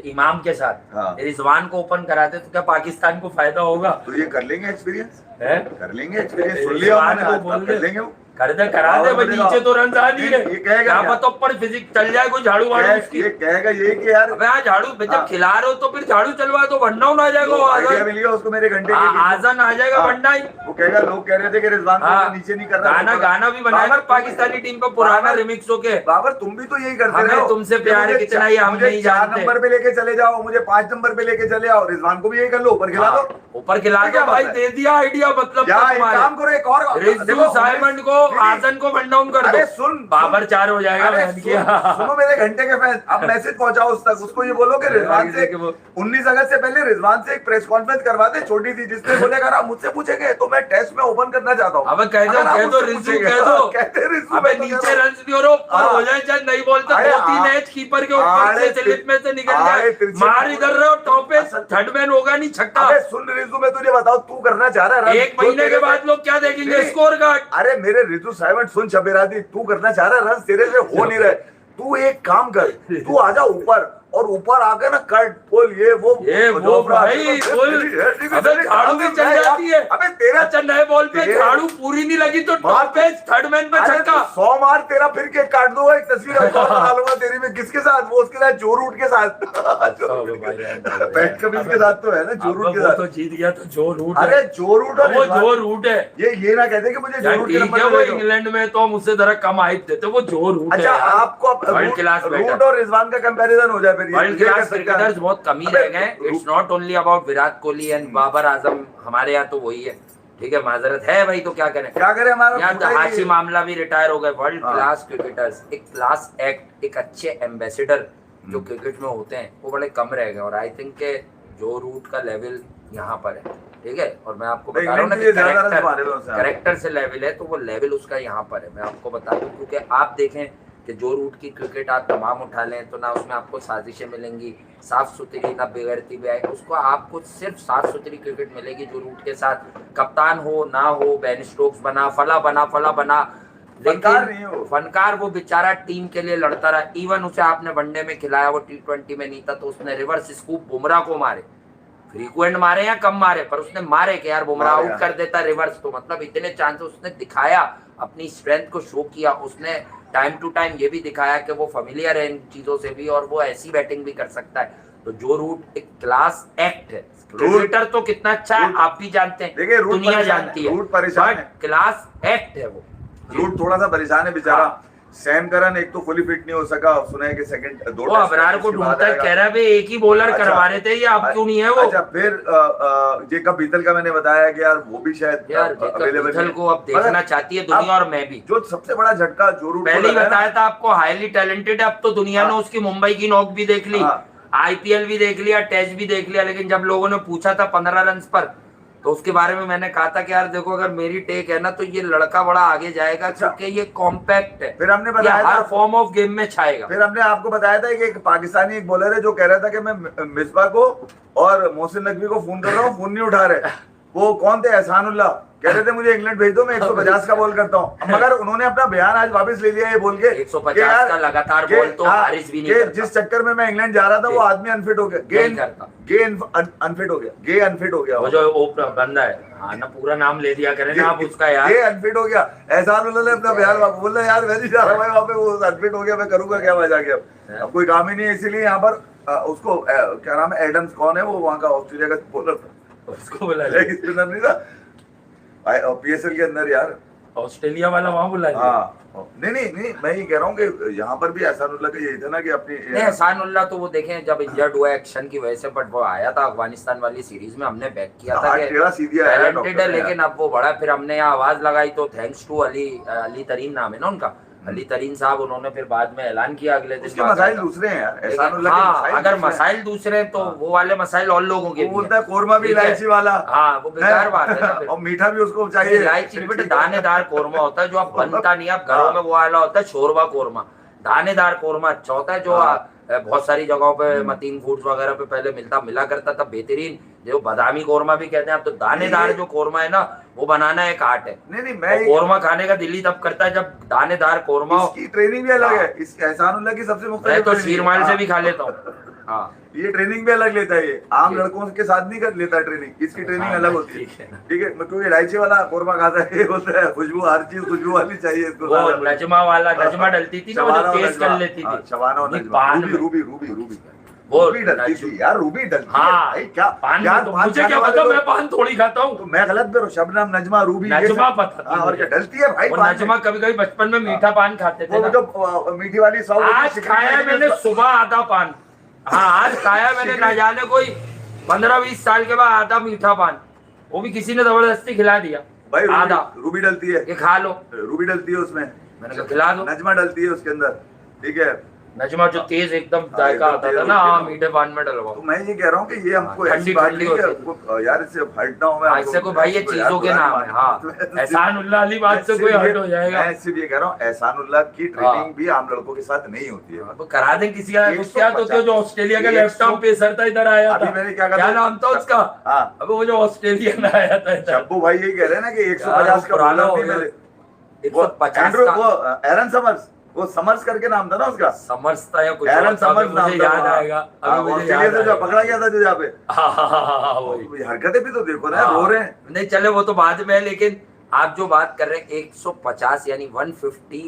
इमाम के साथ रिजवान को ओपन कराते तो क्या पाकिस्तान को फायदा होगा? तो ये कर लेंगे एक्सपीरियंस, कर लेंगे एक्सपीरियंस, कर लेंगे। कर दे करा दे भाई, नीचे तो रन आ नहीं ये कहेगा है, यहाँ पर तो ऊपर फिजिक चल जाए कोई झाड़ू वाड़ू उसकी। ये कहेगा ये कि यार अबे यार झाड़ू जब खिला रहे हो तो फिर झाड़ू चलवा दो, वरना आ जाएगा वो आइडिया मिल गया उसको मेरे घंटे आजन आ जाएगा वरना ही। वो कहेगा लोग कह रहे थे कि रिजवान को नीचे नहीं कर रहा, गाना भी बनाया पाकिस्तानी टीम का पुराना रिमिक्स होके। बाबर तुम भी तो यही करते रहे, तुमसे प्यार है कितना ही हम नहीं 4 नंबर पे लेके चले जाओ, मुझे 5 नंबर पे लेके चले आओ, रिजवान को भी यही कर लो, ऊपर खिला दो, ऊपर खिला दो भाई, दे दिया आइडिया। मतलब काम करो एक और, रिजू साइमंड को आजन को वन डाउन कर दो। अरे सुन बाबर 4 हो जाएगा। सुनो मेरे घंटे के फैन, अब मैसेज पहुंचाओ उस तक, उसको ये बोलो कि रिजवान से 19 अगस्त से पहले रिजवान से एक प्रेस कॉन्फ्रेंस करवा दे छोटी सी, जिसमें बोलेगा आप मुझसे पूछेंगे तो मैं टेस्ट में ओपन करना चाहता हूँ। अब कह दो रिजू कह दो, अबे नीचे रन भी ऊपर हो जाए, चाहे नहीं बोलते 2-3 एच कीपर के ऊपर से स्लिप में से निकल जाए, मार इधर रहे हो टॉप पे, थर्ड मैन होगा नहीं छक्का। सुन रिजू, मैं तुझे बताऊं तू करना चाह रहा है 1 महीने के बाद लोग क्या देखेंगे स्कोर कार्ड। अरे मेरे रिजू साइमंड सुन शबेरादी, तू करना चाह रहा है रन तेरे से हो नहीं रहे, तू एक काम कर, तू आजा ऊपर और ऊपर आकर ना कट पुल ये वो भाई अबे झाड़ू भी चल जाती है। अबे तेरा अच्छा नए बॉल पे झाड़ू पूरी नहीं लगी तो टॉप पे थर्ड मैन पे छक्का। 100 मार तेरा फिर के काट दो, एक तस्वीर बना लूंगा तेरी में, किसके साथ, वो उसके साथ जो रूट के साथ, पैट कमिंस के साथ तो है ना, जो रूट के साथ तो जीत गया तो जो रूट, अरे जो रूट और वो जो रूट है, ये ना कहते कि मुझे जो रूट के नंबर वो इंग्लैंड में तो हम उससे जरा कम हाइप देते, वो जो रूट है। अच्छा आपको वर्ल्ड क्लास रूट और रिजवान का कंपैरिजन हो जाए, वर्ल्ड क्लास क्रिकेटर्स बहुत कम ही रह गए। It's not only about Virat Kohli and Babar Azam, हमारे यहाँ तो वही है, ठीक है माजरत है भाई, तो क्या करें हमारा यहाँ तो हाशिम मामला भी रिटायर हो गए। वर्ल्ड क्लास क्रिकेटर्स, एक क्लास एक्ट, एक अच्छे एम्बेसडर जो क्रिकेट में होते हैं वो बड़े कम रह गए, और आई थिंक के जो रूट का लेवल यहाँ पर है, ठीक है, और मैं आपको बता रहा हूँ ना करेक्टर से लेवल है, तो वो लेवल उसका यहाँ पर है। मैं आपको बता दूं, क्योंकि आप देखें कि जो रूट की क्रिकेट आप तमाम उठा लें तो ना उसमें आपको साजिशें मिलेंगी साफ सुथरी, ना बेगैरती भी आएगी, उसको आपको सिर्फ साफ सुथरी क्रिकेट मिलेगी जो रूट के साथ कप्तान हो ना हो, बेन स्टोक्स बना फला बना, लेकिन फनकार वो बेचारा टीम के लिए लड़ता रहा। इवन उसे आपने वनडे में खिलाया, वो T20 में नहीं था, तो उसने रिवर्स स्कूप बुमराह को मारे, फ्रीक्वेंट मारे या कम मारे, पर उसने मारे कि यार बुमराह आउट कर देता रिवर्स, तो मतलब इतने चांसेस उसने दिखाया, अपनी स्ट्रेंथ को शो किया, उसने टाइम टू टाइम ये भी दिखाया कि वो फेमिलियर है इन चीजों से भी, और वो ऐसी बैटिंग भी कर सकता है। तो जो रूट एक क्लास एक्ट है, क्रिकेटर तो कितना अच्छा है आप भी जानते हैं, दुनिया जानती है, बट क्लास एक्ट है वो। रूट थोड़ा सा परेशान है बेचारा। सैम करन एक तो फुली फिट नहीं हो सका, सुना है कि सेकंड 2 वो अबरार को ढूंढता है, कह रहा है एक ही बॉलर करवा रहे थे, ये अब क्यों नहीं है वो। अच्छा फिर जेकब बीतल का मैंने बताया कि यार वो भी शायद अवेलेबल को अब देखना चाहती है दुनिया, और मैं भी। जो सबसे बड़ा झटका जो रूट पहले ही बताया था आपको, हाईली टैलेंटेड है, अब तो दुनिया ने उसकी मुंबई की नॉक भी देख ली, IPL भी देख लिया, टेस्ट भी देख लिया, लेकिन जब लोगों ने पूछा था 15 रन पर, तो उसके बारे में मैंने कहा था कि यार देखो अगर मेरी टेक है ना तो ये लड़का बड़ा आगे जाएगा, क्योंकि ये कॉम्पैक्ट है, फिर हमने बताया हर फॉर्म ऑफ गेम में छाएगा। फिर हमने आपको बताया था कि एक पाकिस्तानी एक बॉलर है जो कह रहा था कि मैं मिसबा को और मोहसिन नकवी को फोन कर रहा हूँ, फोन नहीं उठा रहे। वो कौन थे? एहसानुल्लाह, कह रहे थे मुझे इंग्लैंड भेज दो, मैं 150 का बॉल करता हूँ, मगर उन्होंने अपना बयान आज वापस ले लिया ये बोल के 150 का लगातार बॉल तो हारिस भी नहीं करता। जिस चक्कर में मैं इंग्लैंड जा रहा था वो आदमी अनफिट हो गया, गे अनफिट हो गया वो जो ओपनर बंदा है, हाँ ना पूरा नाम ले दिया करें ना आप उसका यार, गे अनफिट हो गया। एहसानुल्लाह ने अपना बयान बोल रहा यार मैं नहीं जा रहा भाई वहाँ पे, वो अनफिट हो गया, मैं करूंगा क्या मजा के, अब कोई काम ही नहीं है, इसीलिए यहाँ पर उसको क्या नाम है, एडम्स कौन है वो वहाँ का ऑस्ट्रेलिया का बॉलर था, उसको बुला स्पिनर नहीं था PSL के अंदर यार, ऑस्ट्रेलिया वाला वहाँ बुला लिया। हाँ नहीं मैं ये कह रहा हूँ कि यहाँ पर भी एहसानुल्लाह का यही था ना कि अपनी एहसानुल्लाह तो वो देखें जब इंजर्ड हुआ एक्शन की वजह से, बट वो आया था अफगानिस्तान वाली सीरीज में, हमने बैक किया था कि टैलेंटेड है, लेकिन अब वो बड़ा, फिर हमने यहाँ आवाज लगाई तो थैंक्स टू अली तरीन नाम है ना उनका, अली तरीन साहब, उन्होंने फिर बाद में ऐलान किया अगले दिन, मसाइल दूसरे हैं यार, हाँ अगर मसाइल दूसरे हैं तो वो वाले मसाइल और लोगों के बोलता है कोरमा भी इलायची वाला, हाँ वो बेकार बात है ना, और मीठा भी उसको चाहिए, इलायची बेटा दानेदार कोरमा होता है जो आप बनता नहीं, आप घरों में वो वाला होता है शोरबा कोरमा, दानेदार कोरमा अच्छा होता है जो बहुत सारी जगहों पे मतीन फूड्स वगैरह पे पहले मिला करता था, बेहतरीन, जो बादामी कोरमा भी कहते हैं आप, तो दानेदार जो कोरमा है ना वो बनाना एक आर्ट है। नहीं मैं कोरमा खाने का दिल्ली तब करता है जब दानेदार कोरमा हो। इसकी ट्रेनिंग भी अलग है, इस एहसानुल्लाह की सबसे मुख्तलिफ, मैं तो शीरमाल से भी खा लेता हूँ। हाँ। ये ट्रेनिंग भी अलग लेता है, ये आम लड़कों के साथ नहीं कर लेता ट्रेनिंग, इसकी ट्रेनिंग अलग होती है। ठीक है, क्योंकि इलायची वाला कोरमा खाता है, ये होता है खुशबू, हर चीज खुशबू वाली चाहिए इसको। वो नजमा वाला, नजमा डलती थी ना, वो जो पेस्ट कर लेती थी, शबाना और नजमा, रूबी वो रूबी डलती थी यार, रूबी डलती है हाँ भाई, क्या पान यार, तो पान मुझे खाने क्या वाले पता, लोग- मैं पान थोड़ी खाता हूँ। तो मैं गलत बोल, शबनम, नजमा, रूबी, ये नजमा सब- पता हाँ, था और क्या डलती है भाई वो पान में। नजमा। कभी कभी बचपन में मीठा पान खाते थे वो ना। जो मीठी वाली 100 आज खाया मैंने सुबह आधा पान, हाँ आज खाया मैंने, ना जाने कोई 15-20 साल के बाद आधा मीठा पान, वो भी किसी ने जबरदस्ती खिला दिया भाई, आधा, रूबी डलती है, ये खा लो। रूबी डलती है उसमें, मैंने कहा खिला दो। नजमा डलती है उसके अंदर, ठीक है। नजमा जो तेज एकदम जायका आता था ना, हाँ मीठे पान में डलवाओ। तो मैं ये कह रहा हूँ कि ये हमको ठंडी ऐसी बात ठंडी नहीं है, होती हमको यार इससे हटना हो, मैं ऐसे को भाई ये चीजों के नाम है, हाँ एहसानुल्लाह अली बात से कोई हट हो जाएगा। मैं सिर्फ ये कह रहा हूँ, एहसानुल्लाह की ट्रेनिंग भी आम लड़कों के साथ नहीं होती है। अब करा दें किसी का, 150 क्या तो जो ऑस्ट्रेलिया का लेफ्ट आर्म पेसर था, इधर आया अभी था, मैंने क्या कहा क्या था? नाम था उसका? हाँ। अब वो जो ऑस्ट्रेलिया में आया था इधर। शब्बू भाई यही कह रहे हैं ना कि 150 यार, का पुराना हो नहीं गया। मिले। 150 एंड्रू, का वो एरन समर्स, वो समर्स करके नाम था ना उसका, समझता या कुछ एरन और था, समर्स अभी नाम मुझे था। याद आएगा, हाँ, अभी मुझे ऑस्ट्रेलिया याद से जो आएगा। पकड़ा गया था जो जहाँ पे, हाँ, वही। हरकतें भी तो देखो ना, हाँ। रो रहे हैं। नहीं चले वो तो बाद में है, लेकिन आप जो बात कर रहे हैं 150 यानी 150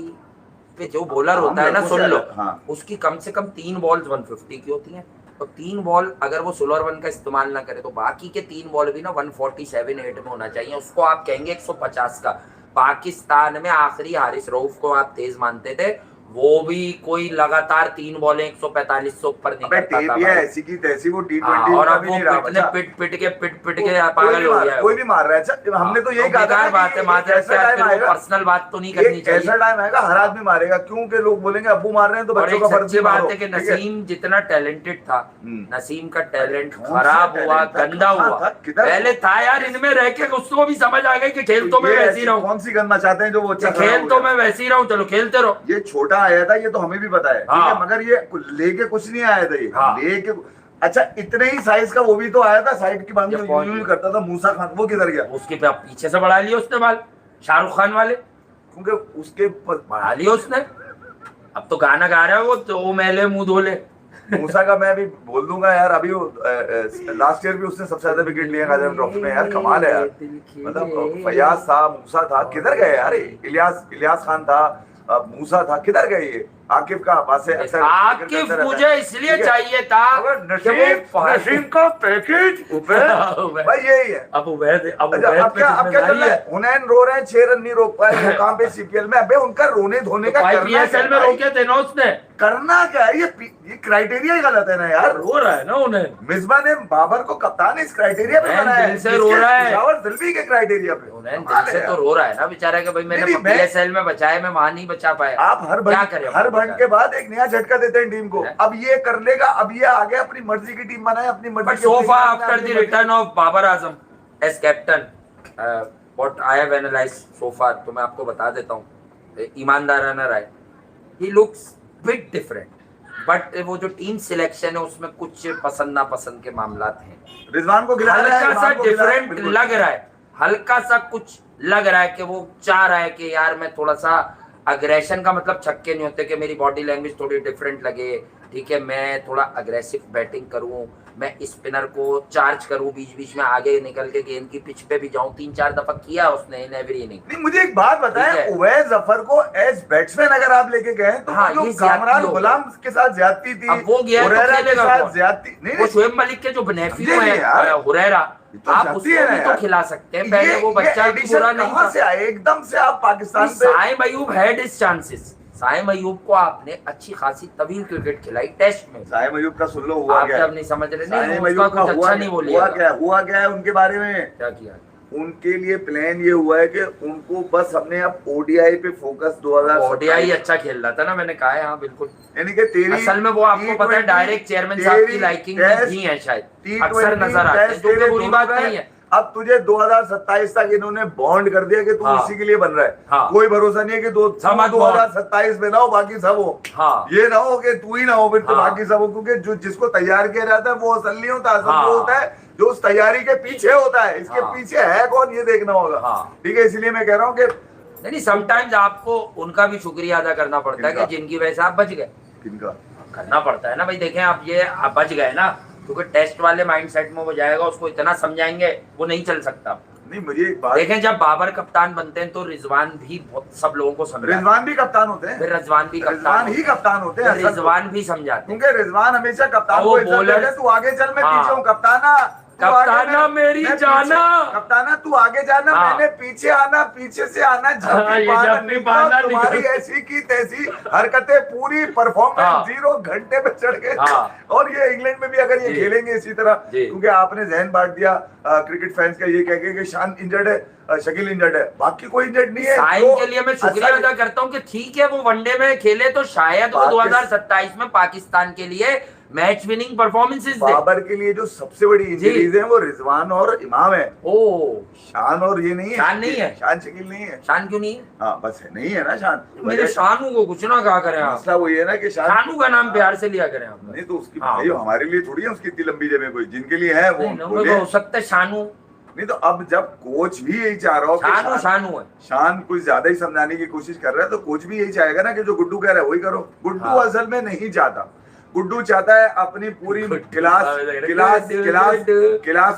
पे जो बॉलर होता है ना, सुन लो, हाँ। उसकी कम से कम 3 बॉल्स 150 की होती हैं। तो 3 बॉल अगर वो सोलर वन का इस्तेमाल ना करे तो बाकी के 3 बॉल भी ना 147-8 में होना चाहिए, उसको आप कहेंगे 150 का। पाकिस्तान में आखिरी हारिस रऊफ को आप तेज मानते थे, वो भी कोई लगातार 3 बॉलें 145 से ऊपर निकलता था भाई। ऐसी की तैसी, वो T20 और का अब भी वो नहीं रहा पिट बच्चा। पिट के पागल हो गया है। कोई भी मार रहा है। अच्छा, हमने तो यही कहा था बेकार ना बात कि है, एक माजरत ऐसा से टाइम फिर वो आएगा, पर्सनल बात तो नहीं करनी एक ऐसा चाहिए। टाइम आएगा हर आदमी मारेगा, क्योंकि लोग बोलेंगे अब्बू मार रहे हैं तो और बच्चों एक का फर्ज सच्ची भी बात मारो, है कि ठीक है? नसीम जितना टैलेंटेड था, नसीम का टैलेंट कौन सा खराब हुआ, talent था? गंदा कहाँ हुआ। था? किधर? पहले था यार, इनमें रह के उसको भी समझ आ गई कि खेल तो मैं ये वैसे ऐसी ही रहूं, कौन सी करना चाहते हैं जो वो अच्छा खेल खराब तो हो मैं गया? वैसे ही रहूं, चलो खेलते रहो। ये छोटा आया था, ये तो हमें भी पता है, ठीक हाँ। है, मगर ये लेके कुछ नहीं आया था ये, हाँ। लेके अच्छा इतने ही साइज का वो भी तो आया था, साइड की बात ये पहुंच यूं गया। करता था, मूसा खान, वो किधर गया? उसके पीछे से बढ़ा लिया उसने बाल, शाहरुख खान वाले क्योंकि उसके बढ़ा लिया उसने। अब तो गाना गा रहा है वो, तो मैले मुंह धोले। मूसा का मैं भी बोल दूंगा यार, अभी वो लास्ट ईयर भी उसने सबसे ज्यादा विकेट लिया गाजियाबाद ट्रॉफी में यार, कमाल है यार। मतलब फयाज था, मूसा था, किधर गए यार? इलियास खान था, मूसा था, किधर गए ये? आकिब का पास है, आकिफ मुझे इसलिए चाहिए था कि वो नसीम का पैकेज भाई यही है। अब उबैद अब क्या चल रहा है? हुनैन रो रहे हैं, 6 रन नहीं रोक पाए मुकाम पे सीपीएल में। अबे उनका रोने धोने का करना IPSL में रोके थे ना उसने, करना क्या है? ये क्राइटेरिया ही गलत है ना यार। रो रहा है ना उन्हें। मिसबा ने बाबर को कप्तान इस क्राइटेरिया पे बनाया है, दिल से रो रहा है, पेशावर दिल्ली के क्राइटेरिया पे। उन्हें दिल से तो रो रहा है ना बेचारा कि भाई मैंने PSL में बचाया, मैं वहां नहीं बचा पाया। आप हर भंड के बाद एक नया झटका देते हैं टीम को। अब ये कर लेगा, अब ये आगे अपनी मर्जी की टीम बनाए, अपनी मर्जी But so far after the return of Babar Azam as captain, what I have analyzed so far, तो मैं आपको बता देता हूँ, ईमानदाराना राय, he looks bit different, but वो जो टीम सिलेक्शन है उसमें कुछ पसंद नापसंद के मामलात हैं। रिजवान को हल्का सा डिफरेंट लग रहा है, हल्का सा कुछ लग रहा है कि वो चाह रहा है कि यार मैं थोड़ा सा अग्रेशन का मतलब छक्के नहीं होते कि मेरी बॉडी लैंग्वेज थोड़ी डिफरेंट लगे, ठीक है, मैं थोड़ा अग्रेसिव बैटिंग करूं, मैं स्पिनर को चार्ज करूं, बीच बीच में आगे निकल के गेंद की पिच पे भी जाऊं। 3-4 दफा किया उसने इन एवरी इनिंग। नहीं, मुझे एक बात बताएं, उवैस जफर को एज बैट्समैन अगर आप लेके गए तो हाँ, जो ये कामरान गुलाम के साथ ज्यादती थी, अब वो गया तो हुरैरा के खेलेगा साथ कौन? ज्यादती नहीं, वो शोएब मलिक के जो नेफ्यू नहीं, यार। है हुरैरा, तो आप जाती उसको है ना भी तो यार। खिला सकते हैं। पहले वो बच्चा एडिशन बुरा नहीं कहाँ था। से आए एकदम से आप पाकिस्तान पे? Saim Ayub had his chances. Saim Ayub को आपने अच्छी खासी तवील क्रिकेट खिलाई टेस्ट में। साइम अयूब का सुन लो हुआ आप क्या? जब नहीं समझ रहे, नहीं साइम उसका अयूब का कुछ अच्छा नहीं बोलिए। हुआ क्या है उनके बारे में? क्या किया उनके लिए प्लान ये हुआ है कि उनको बस हमने अब ओडीआई पे फोकस 2027 ओडीआई अच्छा खेल रहा था ना, मैंने कहा है, हाँ बिल्कुल। यानी कि तेरी असल में वो आपको पता है डायरेक्ट चेयरमैन साहब की लाइकिंग भी है शायद, अक्सर नजर आते हैं, जो कि बुरी बात नहीं है। अब तुझे 2027 तक इन्होंने बॉन्ड कर दिया कि तू हाँ। इसी के लिए बन रहा है। हाँ। कोई भरोसा नहीं है कि 2027 में ना हो बाकी सब हो। हाँ। ये ना हो कि तू ही ना हो फिर तो हाँ। बाकी सब हो, क्योंकि जो जिसको तैयार किया जाता है वो असल नहीं होता। असल हाँ। वो होता है जो उस तैयारी के पीछे होता है। इसके हाँ। पीछे है कौन ये देखना होगा। हाँ। ठीक है, इसलिए मैं कह रहा हूँ कि नहीं, समटाइम्स आपको उनका भी शुक्रिया अदा करना पड़ता है कि जिनकी वजह से आप बच गए। किनका? करना पड़ता है ना भाई। देखें आप ये आप बच गए ना, क्योंकि टेस्ट वाले माइंडसेट में वो जाएगा, उसको इतना समझाएंगे वो नहीं चल सकता। नहीं मुझे एक बात, देखें जब बाबर कप्तान बनते हैं तो रिजवान भी सब लोगों को समझाते हैं। रिजवान भी कप्तान होते हैं, फिर रिजवान भी रिजवान ही कप्तान होते हैं, रिजवान भी समझाते हैं, क्योंकि रिजवान हमेशा कप्तान को इज्जत देते हैं, तू आगे चल मैं पीछे हूँ, कप्ताना कप्ताना मेरी जाना, कप्ताना तू आगे जाना, मैंने पीछे आना, पीछे से आना, तुम्हारी ऐसी की तैसी हरकतें, पूरी परफॉर्मेंस 0 घंटे पे चढ़ गए। और ये इंग्लैंड में भी अगर ये खेलेंगे इसी तरह, क्योंकि आपने जहन बांट दिया क्रिकेट फैंस का ये कह के कि शान इंजर्ड है, शकील इंजर्ड है, बाकी कोई इंजर्ड नहीं है। शाहिन के लिए मैं शुक्रिया अदा करता हूँ कि ठीक है वो वनडे में खेले तो शायद वो 2027 में पाकिस्तान के लिए मैच विनिंग परफॉर्मेंसेस दे। बाबर के लिए जो सबसे बड़ी इंजरीज है वो रिजवान और इमाम है। शान और ये नहीं है, शान नहीं है, शान शकील नहीं है। शान क्यों नहीं है? हाँ बस है, नहीं है ना शान। मेरे शानू को कुछ ना कहा करें आप, मसला वही है ना कि शानू का नाम प्यार से लिया करें आप। नहीं तो उसकी भाई हमारे लिए थोड़ी है उसकी इतनी लंबी जगह, कोई जिनके लिए है वो हो सकता है शानू। नहीं तो अब जब कोच भी यही चाह रहा हो कि शानू है, शान कुछ ज्यादा ही समझाने की कोशिश कर रहा है, तो कोच भी यही चाहेगा ना कि जो गुड्डू कह रहा है वही करो। गुड्डू असल में नहीं चाहता, गुड्डू चाहता है अपनी पूरी क्लास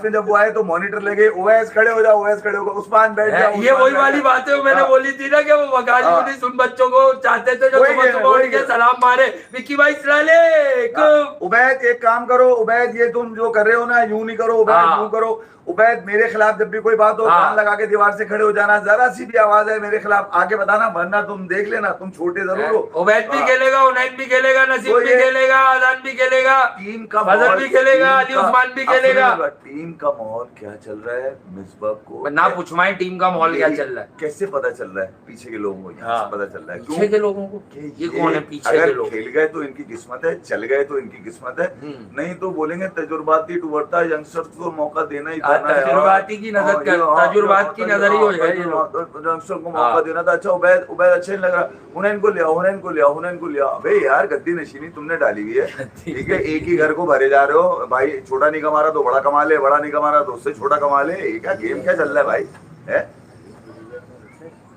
में जब वो आए तो मॉनिटर लगे, ओवैस खड़े हो जाओ, ओवैस खड़े हो, उस्मान बैठ जाओ। ये वही वाली बात है मैंने बोली थी ना कि वो वकाली उन बच्चों को चाहते थे जो सुबह उठ के सलाम मारे, विक्की भाई सलाम अलैकुम। उबैद एक काम करो, उबैद ये तुम जो कर रहे हो ना यूं नहीं करो, उबैद यूं करो। उबैद मेरे खिलाफ जब भी कोई बात हो कान लगा के दीवार से खड़े हो जाना, जरा सी भी आवाज है मेरे खिलाफ आगे बताना, वरना तुम देख लेना तुम छोटे जरूर हो। उबैद भी खेलेगा, उनैन भी खेलेगा, नसीब भी खेलेगा, आजान भी खेलेगा, टीम का फजल भी खेलेगा, अली उस्मान भी खेलेगा। टीम का माहौल क्या चल रहा है मिसबा को ना पूछवाएं टीम का माहौल क्या चल रहा है, कैसे पता चल रहा है? पीछे के लोगों को पता चल रहा है, पीछे के लोगों को, ये कौन है पीछे के लोग? खेल गए तो इनकी किस्मत है, चल गए तो इनकी किस्मत है, नहीं तो बोलेंगे तजुर्बाती टूबरता यंगस्टर्स को मौका देना ही तजुर्बाती की नजर कर, तजुर्बात की नजर ही हो जाए यंगस्टर को मौका देना था। अच्छा उबैद अच्छा नहीं लग रहा, हुनैन को लिया, हुनैन को लिया, हुनैन को लिया। अबे यार गद्दी नशीनी तुमने डाली हुई है, ठीक है, एक ही घर को भरे जा रहे हो भाई, छोटा नहीं कमा रहा तो बड़ा कमा ले, बड़ा नहीं कमा रहा तो उससे छोटा कमा ले, ये क्या गेम क्या चल रहा है भाई है?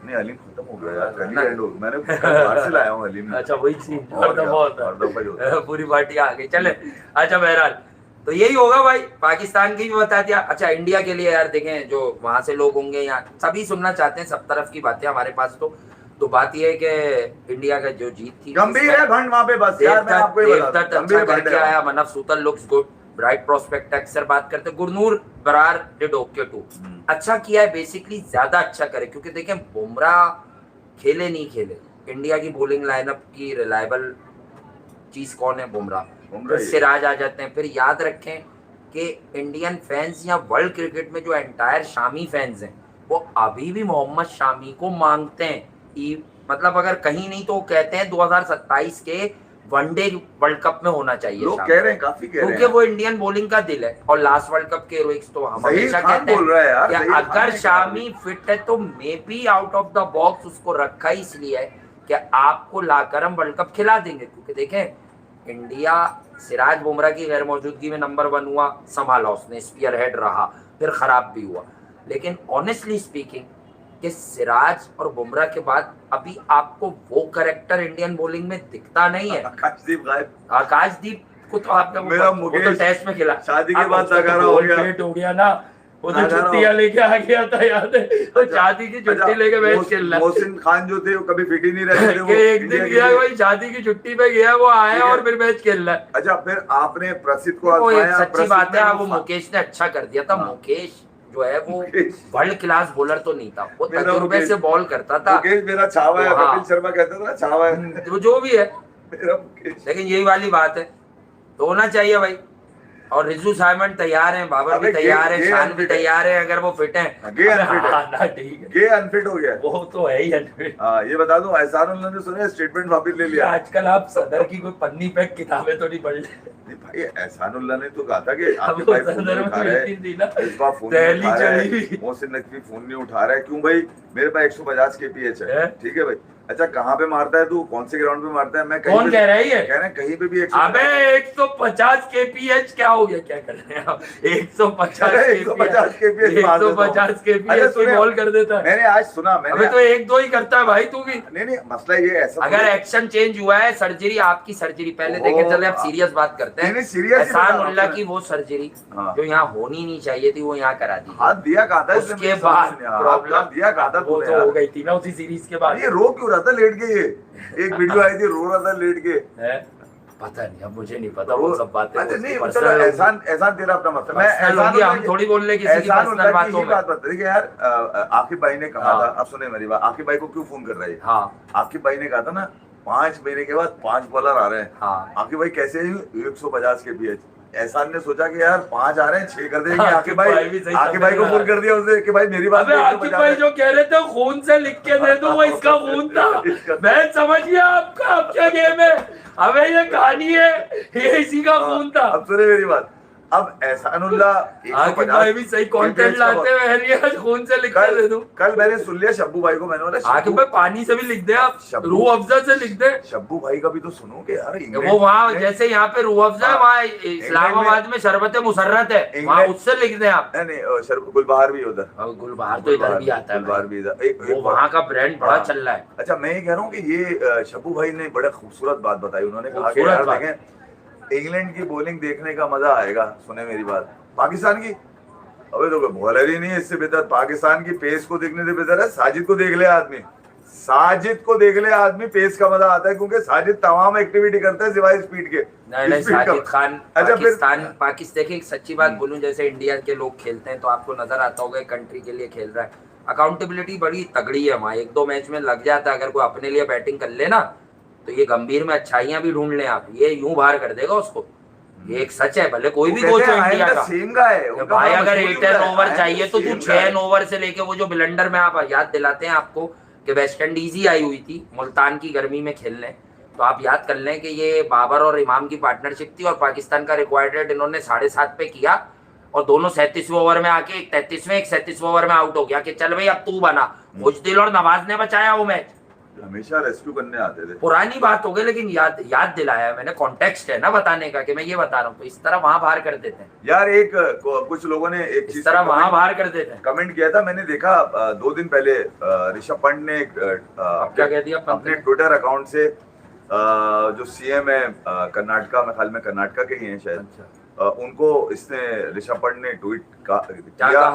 नहीं हलीम खत्म हो गया यार, मैंने बाहर से लाया हूँ हलीम। अच्छा वही चीज पूरी पार्टी आ गई, चले। अच्छा बहरहाल तो यही होगा भाई, पाकिस्तान की भी बता दिया। अच्छा इंडिया के लिए यार देखें, जो वहां से लोग होंगे यहाँ सभी सुनना चाहते हैं सब तरफ की बातें हमारे पास, तो बात ये है कि इंडिया का जो जीत थी गंभीर है भंड वहां पे, बस यार मैं आपको ये बता दूं, अच्छा करके आया, मनफ सूतल लुक्स गुड, ब्राइट प्रोस्पेक्ट अक्सर बात करते, Gurnoor Brar did okay too, अच्छा किया है बेसिकली, ज्यादा अच्छा करे, क्योंकि देखें बुमराह खेले नहीं खेले, इंडिया की बॉलिंग लाइनअप की रिलायबल चीज कौन है? बुमराह, सिराज आ जाते हैं। फिर याद रखें कि इंडियन फैंस या वर्ल्ड क्रिकेट में जो एंटायर शामी फैंस हैं वो अभी भी मोहम्मद शामी को मांगते हैं, मतलब अगर कहीं नहीं तो कहते हैं 2027 के वनडे वर्ल्ड कप में होना चाहिए। लोग कह रहे हैं, काफी कह रहे हैं, क्योंकि वो इंडियन बॉलिंग का दिल है, और लास्ट वर्ल्ड कप के हेरोइक्स तो हम हमेशा कहते हैं कि अगर शामी फिट है तो may be out of the box उसको रखा ही इसलिए है कि आपको लाकर हम वर्ल्ड कप खिला देंगे। क्योंकि देखें इंडिया सिराज बुमराह की गैर मौजूदगी में नंबर 1 हुआ, संभाला उसने, स्पीयर हेड रहा, फिर खराब भी हुआ, लेकिन ऑनेस्टली स्पीकिंग कि सिराज और बुमराह के बाद अभी आपको वो कैरेक्टर इंडियन बॉलिंग में दिखता नहीं है। आकाशदीप को तो आपने वो तो टेस्ट में खेला, शादी के बाद हो गया ना, वो तो छुट्टियां लेके आ गया था, याद है? तो शादी की छुट्टी लेके मैच खेल रहा है। मोहसिन खान जो थे वो कभी फिट ही नहीं रहते थे, वो एक दिन गया भाई शादी की छुट्टी पे गया, वो आया और फिर मैच खेल रहा है। अच्छा फिर आपने प्रसिद्ध को आजमाया, सच्ची बात है वो मुकेश ने अच्छा कर दिया था। मुकेश जो है वो वर्ल्ड क्लास बॉलर तो नहीं था, वो तजुर्बे से बॉल करता था। मुकेश मेरा छावा है, कपिल शर्मा कहता था ना छावा है, वो जो भी है मेरा मुकेश। लेकिन यही वाली बात है, तो होना चाहिए भाई। और रिजू साइमन तैयार हैं, बाबर भी तैयार है, शान भी तैयार है, अगर वो फिट हैं। गे अनफिट हो गया, वो तो है ही अनफिट। हाँ ये बता दूं, एहसानुल्लाह ने सुने स्टेटमेंट वापस ले लिया। आजकल आप सदर की कोई पन्नी पे किताबें तो नहीं पढ़ ले भाई, एहसानुल्लाह ने तो कहा था कि आपके भाई फोन नहीं उठा रहा है, इस बार फोन नहीं उठा रहा है, मोहसिन नकवी फोन नहीं उठा रहा है, क्यों भाई? मेरे पास 150 kph है, ठीक है भाई, अच्छा कहाँ पे मारता है तू, कौन से ग्राउंड पे मारता है? मैं कौन कह रहा है ये? कह रहे हैं कहीं पे भी 150। अबे 150 kph क्या हो गया, क्या कर रहे हैं आप? 150 kph की बॉल कर देता है। मैंने आज सुना, अबे तो एक दो ही करता है भाई तू भी। नहीं मसला ये ऐसा, अगर एक्शन चेंज हुआ है, सर्जरी आपकी सर्जरी पहले देखे चले, आप सीरियस बात करते हैं। एहसान उल्लाह की वो सर्जरी जो यहाँ होनी नहीं चाहिए थी वो यहाँ करा दी। हाथ दिया कहा था उसके बाद प्रॉब्लम दिया कहा था, वो तो हो गई थी ना उसी सीरीज के बाद। ये रो क्यों रहा था लेट के? ये एक वीडियो आई थी रो रहा था लेट के, पता नहीं, अब मुझे नहीं पता वो सब बातें। अच्छा नहीं चलो, एहसान तेरा अपना मतलब, मैं एहसान हम थोड़ी बोल रहे किसी की पर्सनल बातों में। बात बता देखिए यार, आकिब भाई ने कहा था, अब सुने मेरी बात, आकिब भाई को क्यों फोन कर रहा है? हाँ, आकिब भाई ने कहा था ना 5 महीने के बाद 5 बॉलर आ रहे हैं। हाँ, आकिब भाई कैसे 150 के ph। एहसान ने सोचा कि यार 5 आ रहे हैं 6 कर देंगे। आकिब भाई को फोन कर दिया उसने कि भाई मेरी बात। आकिब भाई जो कह रहे थे खून से लिख के दे दो, वो इसका खून था। मैं समझ गया आपका, अब क्या गेम है? अबे ये कहानी है, ये इसी का खून था। अब सुने मेरी बात, अब एहसानुल्लाह आकिब भाई भी सही कंटेंट लाते हैं, खून से लिख के दे दूं। कल मैंने सुन लिया शब्बू भाई को, मैंने बोला आकिब भाई पानी से भी लिख दे आप, रूह अफ़ज़ा से लिख दे। शब्बू भाई का भी तो सुनो कि यार वो वहाँ जैसे यहाँ पे रूह अफ़ज़ा है, वहाँ इस्लामाबाद में शरबत मुसर्रत है, वहाँ उससे लिख दे आप। नहीं गुलबहार भी उधर, गुलबहार तो इधर भी आता है, गुलबहार भी इधर, वो वहाँ का ब्रांड बड़ा चल रहा है। अच्छा मैं ये कह रहा हूँ कि ये शब्बू भाई ने बड़ा खूबसूरत बात बताई। उन्होंने कहा कि यार देखें इंग्लैंड की बॉलिंग देखने का मजा आएगा। सुने मेरी बात, पाकिस्तान की अबे तो बॉलर ही नहीं है इससे बेहतर। पाकिस्तान की पेस को देखने से बेहतर है साजिद को देख ले आदमी, साजिद को देख ले आदमी, पेस का मजा आता है क्योंकि साजिद तमाम एक्टिविटी करता है सिवाय स्पीड के। नहीं साजिद खान पाकिस्तान देखिए, एक सच्ची बात बोलूं, जैसे इंडिया के लोग खेलते हैं तो आपको नजर आता होगा कंट्री के लिए खेल रहा है, अकाउंटेबिलिटी बड़ी तगड़ी है वहाँ। 1-2 मैच में लग जाता है, अगर कोई अपने लिए बैटिंग कर ले ना तो ये गंभीर में अच्छाइयां भी ढूंढ लें आप, ये यूं बाहर कर देगा उसको। ये एक सच है, भले कोई भी कोच हो इंडिया का भाई, अगर 8 ओवर चाहिए तो तू 6 ओवर से लेके वो जो ब्लंडर में आप याद दिलाते हैं आपको कि वेस्ट इंडीज ही आई हुई थी मुल्तान की गर्मी में खेलने, तो आप याद कर लें कि ये बाबर और इमाम की पार्टनरशिप थी और पाकिस्तान का रिक्वायर्ड रेट इन्होंने 7.5 पे किया और दोनों 37वें ओवर में आके एक 33वें एक 37वें ओवर में आउट हो गया कि चल भाई अब तू बना। मुजदिल और नवाज ने बचाया वो मैच, हमेशा रेस्क्यू करने आते थे। पुरानी बात हो गई लेकिन याद दिलाया मैंने, कॉन्टेक्स्ट है ना बताने का कि मैं ये बता रहा हूँ, तो इस तरह वहां बाहर कर देते हैं यार। एक कुछ लोगों ने एक इस तरह वहां बाहर कर देते हैं, कमेंट किया था, मैंने देखा 2 दिन पहले ऋषभ पंत ने क्या कह दिया अपने ट्विटर अकाउंट से, जो सीएम है कर्नाटका में, ख्याल में कर्नाटका के ही हैं शायद, उनको इसने ऋषभ पंत ने ट्वीट किया,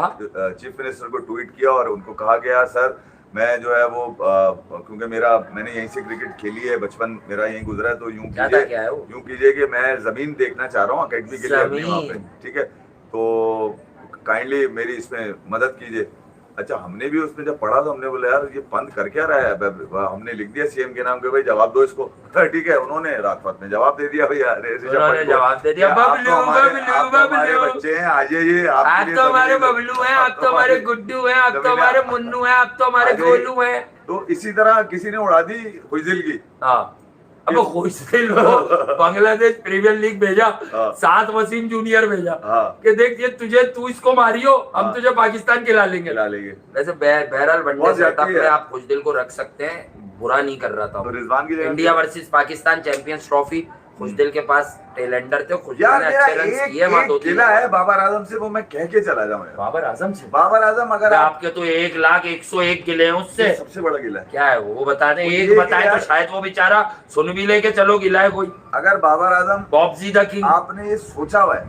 चीफ मिनिस्टर को ट्वीट किया और उनको कहा गया सर मैं जो है वो क्योंकि मैंने यहीं से क्रिकेट खेली है, बचपन मेरा यहीं गुजरा है, तो यूं कीजिए कि मैं जमीन देखना चाह रहा हूँ अकेडमी के लिए अपनी वहाँ पे, ठीक है, तो काइंडली मेरी इसमें मदद कीजिए। अच्छा हमने भी उसमें जब पढ़ा तो हमने बोला यार ये पंत कर क्या रहा है, हमने लिख दिया सीएम के नाम के भाई जवाब दो इसको, ठीक है, उन्होंने रात में जवाब दे दिया भैया, जवाब दे दिया, हमारे बच्चे हैं आ जाइए, आप तो हमारे बबलू हैं, आप तो हमारे गुड्डू हैं, आप तो हमारे मुन्नू हैं, आप तो हमारे गोलू हैं। तो इसी तरह किसी ने उड़ा दी हुइजिल की। अब हुइजिल बांग्लादेश प्रीमियर लीग भेजा, 7 वसीम जूनियर भेजा कि देख ये तू इसको मारियो, हम तुझे पाकिस्तान खिला लेंगे। वैसे बहरहाल वनडे सेटअप में आप खुशदिल को रख सकते हैं, बुरा नहीं कर रहा था। तो रिजवान की India versus Pakistan champions trophy, Khushdil के पास टेलेंडर थे, खुशदिल ने अच्छे रन्स किए। एक किला है बाबर आजम से, वो मैं कह के चला जाऊं। बाबर आजम से? बाबर आजम अगर आपके तो 1,01,001 किले हैं उससे, सबसे बड़ा किला है। क्या है वो बता दें, एक बताए तो शायद वो बेचारा सुन भी लेके चलो किला है कोई। अगर बाबर आजम बॉब्जी द किंग, आपने ये सोचा हुआ है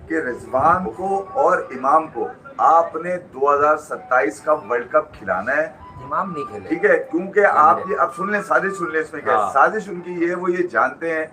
कि रिजवान को और इमाम को आपने 2027 का वर्ल्ड कप खिलाना है, इमाम नहीं खेले, ठीक है, क्योंकि आप ये अब सुन ले, साजिश सुन ले इसमें क्या है। साजिश उनकी ये, वो ये जानते हैं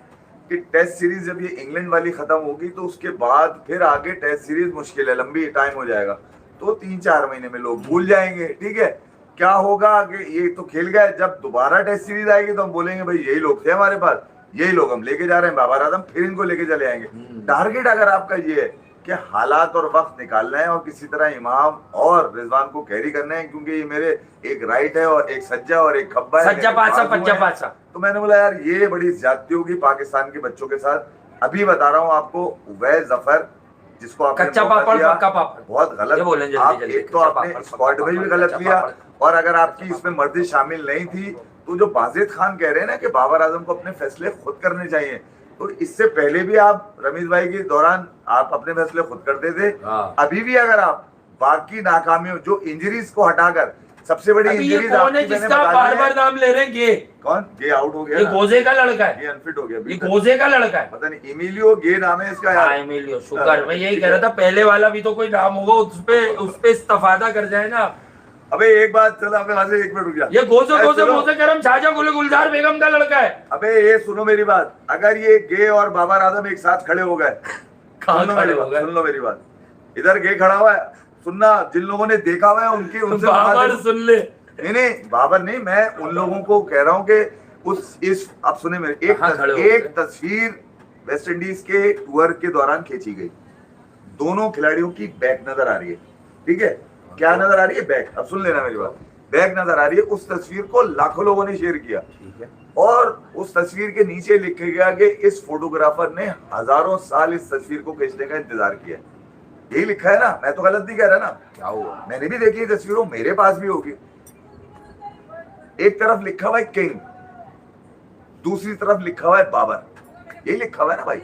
कि टेस्ट सीरीज जब ये इंग्लैंड वाली खत्म होगी तो उसके बाद फिर आगे टेस्ट सीरीज मुश्किल है, लंबी टाइम हो जाएगा, तो 3-4 महीने में लोग भूल जाएंगे, ठीक है। क्या होगा कि ये तो खेल गए, जब दोबारा टेस्ट सीरीज आएगी तो हम बोलेंगे भाई यही लोग थे हमारे पास, यही लोग हम लेके जा रहे हैं बाबर आजम, फिर इनको लेके चले आएंगे। टारगेट अगर आपका ये है कि हालात और वक्त निकालना है और किसी तरह इमाम और रिजवान को कैरी करना है, क्योंकि ये मेरे एक राइट है और एक सज्जा और एक खब्बा है, सज्जा पासा, तो मैंने बोला यार ये बड़ी ज्यादती होगी पाकिस्तान के बच्चों के साथ। अभी बता रहा हूँ आपको, उवैस जफर जिसको आपने कच्चा पापड़ पक्का पापड़ बहुत गलत, आप एक तो आपने स्क्वाड में भी गलत लिया और अगर आपकी इसमें मर्जी शामिल नहीं थी तो जो बाजिद खान कह रहे हैं ना कि बाबर आजम को अपने फैसले खुद करने चाहिए, तो इससे पहले भी आप रमीज भाई के दौरान आप अपने फैसले खुद करते थे। अभी भी अगर आप बाकी नाकामियों जो इंजरीज को हटाकर सबसे बड़ी इंजरीज कौन है जिसका बार-बार नाम ले रहे हैं? गे कौन? गे आउट हो गया, ये गोजे का लड़का है, ये अनफिट हो गया, ये गोजे का लड़का है, पता नहीं इमिलियो गे नाम है इसका यार। इमिलियो शुक्र, मैं यही कह रहा था पहले वाला भी तो कोई नाम होगा, उस पे इस्तेफादा कर जाए ना। अबे एक बात, चलो अबे वहां से एक मिनट रुक जा। ये गोजे करम शाहजहां गुलजार बेगम का लड़का है। अबे ये सुनो मेरी बात, अगर ये गे और बाबर आजम एक साथ खड़े हो गए, सुन लो मेरी बात, इधर गे खड़ा हुआ है, सुनना, जिन लोगों ने देखा हुआ है उनकी उनसे बाबर सुन ले। नहीं बाबर नहीं, मैं उन लोगों को कह रहा हूँ कि इस आप सुने मेरे, एक तस्वीर वेस्ट इंडीज के टूर के दौरान खींची गई, दोनों खिलाड़ियों की बैक नजर आ रही है, ठीक है? क्या नजर आ रही है? बैक। अब सुन लेना मेरी बात, बैक नजर आ रही है। उस तस्वीर को लाखों लोगों ने शेयर किया, ठीक है? और उस तस्वीर के नीचे लिखा गया कि इस फोटोग्राफर ने हजारों साल इस तस्वीर को खींचने का इंतजार किया। यही लिखा है ना, मैं तो गलत नहीं कह रहा ना? क्या हुआ? मैंने भी देखी तस्वीरों, मेरे पास भी होगी। एक तरफ लिखा हुआ है किंग, दूसरी तरफ लिखा हुआ है बाबर, यही लिखा हुआ है ना भाई।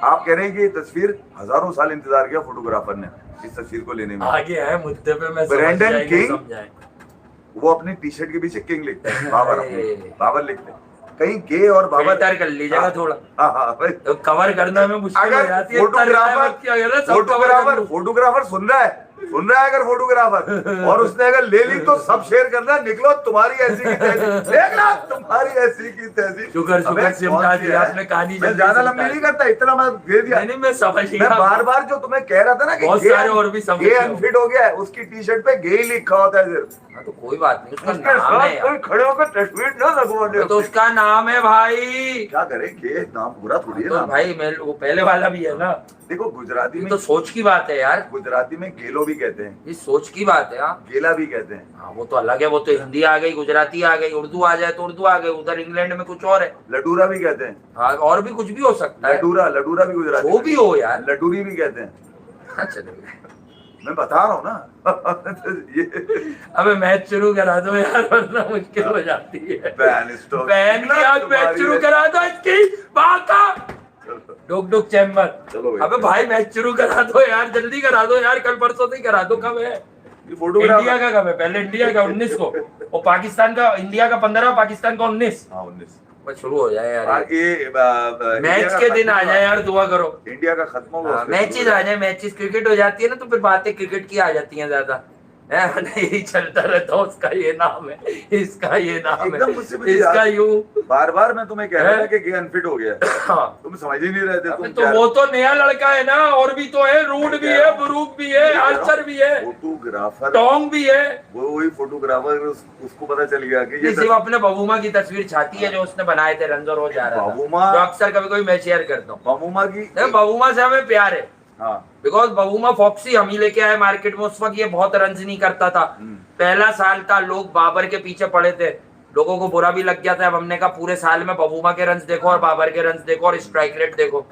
आप कह रहे हैं कि ये तस्वीर हजारों साल इंतजार किया फोटोग्राफर ने इस तस्वीर को लेने में। आगे है मुद्दे पे, मैं ब्रैंडन किंग, वो अपनी टी शर्ट के पीछे किंग लिखते हैं, बाबर लिखते हैं। कहीं गे और बाबर कर लीजिएगा थोड़ा, तो कवर करना में मुश्किल हो जाती है। फोटोग्राफर सुन रहा है अगर फोटोग्राफर और उसने अगर ले ली तो सब शेयर करना, निकलो तुम्हारी ऐसी की तैसी, देखना तुम्हारी ऐसी की तैसी। शुक्र सिमटा दिया आपने कहानी, मैं ज्यादा लंबी नहीं करता, इतना मैं दे दिया। नहीं मैं समझ गया, मैं बार जो तुम्हें कह रहा था ना कि बहुत सारे और भी समझ, गे अनफिट हो गया है, उसकी टी शर्ट पे गे ही लिखा होता है सिर्फ। तो कोई बात नहीं, उसका नाम है यार, खड़े होकर तस्वीर ना लगवाने, तो उसका नाम है भाई। क्या करें, गे नाम पूरा थोड़ी है तो भाई वो पहले वाला भी है ना। देखो गुजराती में तो सोच की बात है यार, गुजराती में गेलो भी कहते हैं, ये सोच की बात है। गेला भी कहते हैं। हाँ वो तो अलग है, वो तो हिंदी आ गई, गुजराती आ गई, उर्दू आ जाए तो उर्दू आ गई, उधर इंग्लैंड में कुछ और है, लडूरा भी कहते हैं। हाँ और भी कुछ भी हो सकता है, लडूरा भी गुजराती, वो भी हो यार, लडूरी भी कहते हैं। हाँ चलो मैं बता रहा हूँ ना। ये अबे मैच शुरू करा दो यार, वरना मुश्किल हो जाती है। बहन की आग मैच शुरू करा दो इसकी बाका डुक चैम्बर। अबे भाई मैच शुरू करा दो यार, जल्दी करा दो यार, कल परसों से ही करा दो। कब है इंडिया का? कब है? पहले इंडिया का 19 को और पाकिस्तान का, इंडिया का 15, पाकिस्तान का 19। शुरू हो जाए यार, ये मैच के दिन आ जाए यार, दुआ करो इंडिया का खत्म हो, मैचेस आ जाए, मैचेस क्रिकेट हो जाती है ना, तो फिर बातें क्रिकेट की आ जाती हैं ज्यादा। नहीं चलता रहता, उसका ये नाम है, इसका ये नाम है, इसका यूं बार मैं तुम्हें कह रहा था कि गे अनफिट हो गया है। हाँ। तुम समझ ही नहीं रहे थे। तुम तो वो तो नया लड़का है ना, और भी तो है, रूड भी है, बरूक भी है, आर्चर भी है, फोटोग्राफर टोंग भी है। वही फोटोग्राफर, उसको पता चल गया कि ये सिर्फ अपने बबूमा की तस्वीर छाती है जो उसने बनाए थे, रंजोर हो जा रहा है बबूमा, जो अक्सर कभी कोई मैं शेयर करता हूँ। बबूमा से हमें प्यार है, बिकॉज बबूमा फॉक्सी हम ही लेके आए मार्केट में। उस वक्त ये बहुत रन्स नहीं करता था, पहला साल था, लोग बाबर के पीछे पड़े थे, लोगों को बुरा भी लग गया था। अब हमने कहा पूरे साल में बबूमा के रन्स देखो और बाबर के रन्स देखो और स्ट्राइक रेट देखो।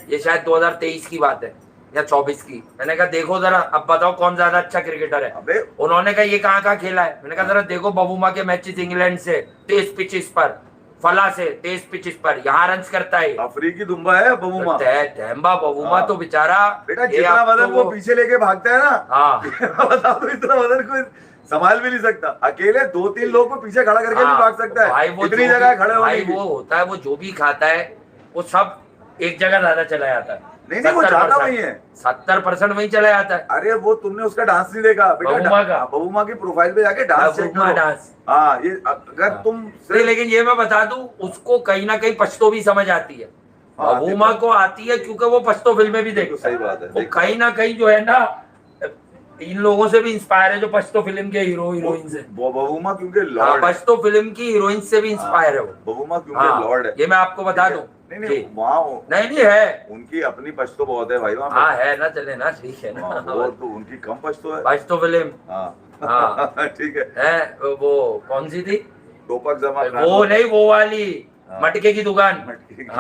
ये शायद 2023 की बात है या 24 की। मैंने कहा देखो जरा, अब बताओ कौन ज्यादा अच्छा क्रिकेटर है। उन्होंने कहा ये कहाँ खेला है। मैंने कहा जरा देखो बबूमा के मैचेस इंग्लैंड से, तेज पिचेस पर, फला से तेज पिचेस पर, यहाँ रन करता है। अफ्रीकी दुम्बा है बबूमा, बबूमा तो बेचारा बेटा जितना वजन वो पीछे लेके भागता है ना, हाँ बता दो, इतना वजन कोई संभाल भी नहीं सकता। अकेले 2-3 लोग को पीछे खड़ा करके भी भाग सकता है भाई, वो इतनी जगह खड़े होने की। वो होता है, वो जो भी खाता है वो सब एक जगह ज्यादा चला जाता है। नहीं वो ज्यादा वही है, 70% वही चला जाता है। अरे वो तुमने उसका डांस नहीं देखा बेटा, बबूमा की प्रोफाइल पे जाके डांस चेक करो। हाँ ये अगर तुम लेकिन ये मैं बता दूं, उसको कहीं ना कहीं पश्तो भी समझ आती है। बबूमा को आती है क्योंकि वो पश्तो फिल्में भी देखता है। सही बात है, वो कहीं ना कहीं जो है ना इन लोगों से भी इंस्पायर है, जो पश्तो फिल्म के हीरो हीरोइन से। बबूमा क्योंकि लॉर्ड, पश्तो फिल्म की हीरोइन से भी इंस्पायर है वो। बबूमा क्योंकि लॉर्ड है, ये मैं आपको बता दूं। नहीं वहाँ नहीं है, उनकी अपनी पश्तो बहुत है भाई वहाँ। हाँ है ना, चले ना, ठीक है ना, वो तो उनकी कम पश्तो है, पश्तो फिल्म। हाँ ठीक है। वो कौन सी थी? टोपक जमा, वो नहीं, वो वाली मटके की दुकान।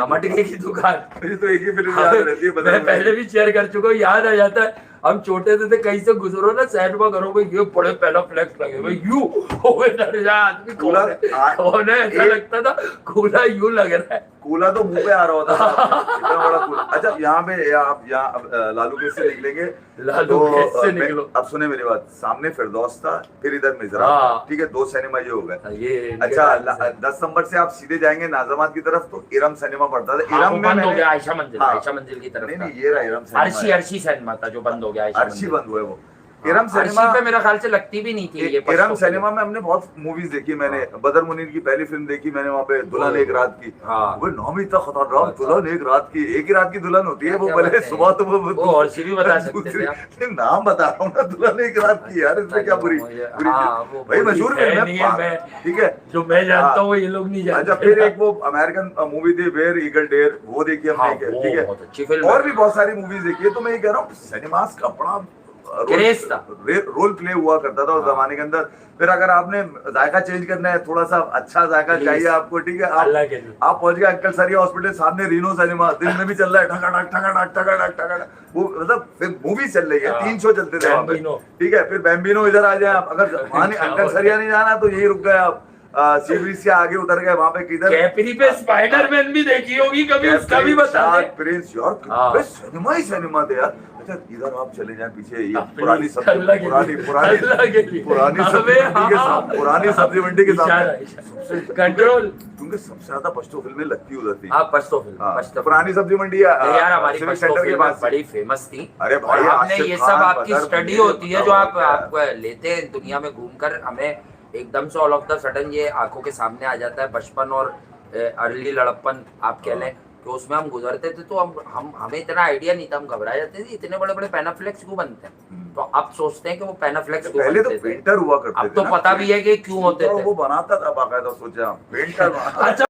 मटके की दुकान मुझे तो एक ही फिल्म याद रहती है, मैं पहले भी शेयर कर चुका हूँ, याद आ जाता है। हम छोटे थे कहीं से गुजरो ना साइड में घरों में ये बड़े पहला फ्लैक्स लगे भाई यू हो गए डर जाए आदमी कौन है ऐसा लगता था कूला यू लग रहा है कूला तो मुंह पे आ रहा होता था इतना बड़ा कूला। अच्छा यहाँ पे आप यहाँ लालू गेट से निकलेंगे लालू गेट से निकलो। अब सुने मेरी बात, सामने फिरदौस था, फिर इधर मिजरा, ठीक है, 2 सिनेमा ये हो गए। ये अच्छा 10 नंबर से आप सीधे जाएंगे नाजमात की तरफ तो इरम सिनेमा पड़ता था। इरम में बंद हो गया, आयशा मंजिल की तरफ। नहीं ये रहा इरम सिनेमा, अर्शी सिनेमा था जो बंद हो गया, अर्शी बंद हुआ है वो। इरम सिनेमा पे मेरा ख्याल से लगती भी नहीं थी ये। इरम सिनेमा में हमने बहुत मूवीज देखी, मैंने बदर मुनीर की पहली फिल्म देखी मैंने वहाँ पे, दुल्हन एक रात की। वो नाम इतना खतरनाक, दुल्हन एक रात की, एक ही रात की दुल्हन होती है वो, भले सुबह तो वो और सी भी बता सकते थे, नाम बता रहा हूँ ना, दुल्हन एक रात की यार, इसमें क्या बुरी भाई, मशहूर फिल्म है, ठीक है, जो मैं जानता हूँ ये लोग नहीं जानते। अच्छा फिर एक वो अमेरिकन मूवी थी वेयर ईगल डेयर, वो देखी हमने, ठीक है, अच्छी फिल्म, और भी बहुत सारी मूवीज देखी है। तो मैं ये कह रहा हूँ सिनेमास का बड़ा रोल प्ले हुआ करता था उस जमाने के अंदर। फिर अगर आपने जायका चेंज करना है, थोड़ा सा अच्छा जायका चाहिए आपको, ठीक है, आप पहुंच गए अंकल सरिया हॉस्पिटल सामने रीनो सिनेमा, दिन में भी चल रहा है ठकाठक ठकाठक ठकाठक ठकाठक, वो मतलब फिर मूवी चल रही है, 3 शो चलते थे वहाँ पे, ठीक है। फिर बैम्बिनो इधर आ जाए आप, अगर वहाँ अंकल सरिया नहीं जाना तो यही रुक गए आप, सीरीज से आगे उतर गए वहाँ पे, किधर कैपरी पे स्पाइडरमैन भी देखी होगी कभी, उसका भी बता दे। प्रिंस यार सिनेमा ही सिनेमा थे यार। अच्छा इधर आप चले जाएं पीछे, ये पुरानी सब्जी मंडी के सामने कंट्रोल, क्योंकि सबसे ज्यादा पश्तो फिल्में लगती उधर थी। पश्तो फिल्म, पुरानी सब्जी मंडी यार हमारी पश्तो फिल्म बड़ी फेमस थी। अरे भाई आपने ये सब आपकी स्टडी होती है जो आप लेते हैं दुनिया में घूमकर, हमें एकदम से ऑल ऑफ द सडन ये आंखों के सामने आ जाता है बचपन और अर्ली लड़प्पन आप कह लें, तो उसमें हम गुजरते थे तो हम हमें इतना आइडिया नहीं था, हम घबरा जाते थे इतने बड़े बड़े पैनाफ्लेक्स क्यों बनते हैं। तो अब सोचते हैं कि वो पैनाफ्लेक्स क्यों बनते थे, पेंटर हुआ करते थे, अब तो पता भी है कि क्यों होते थे। वो बनाता था बाकायदा, सोचा पेंटर। अच्छा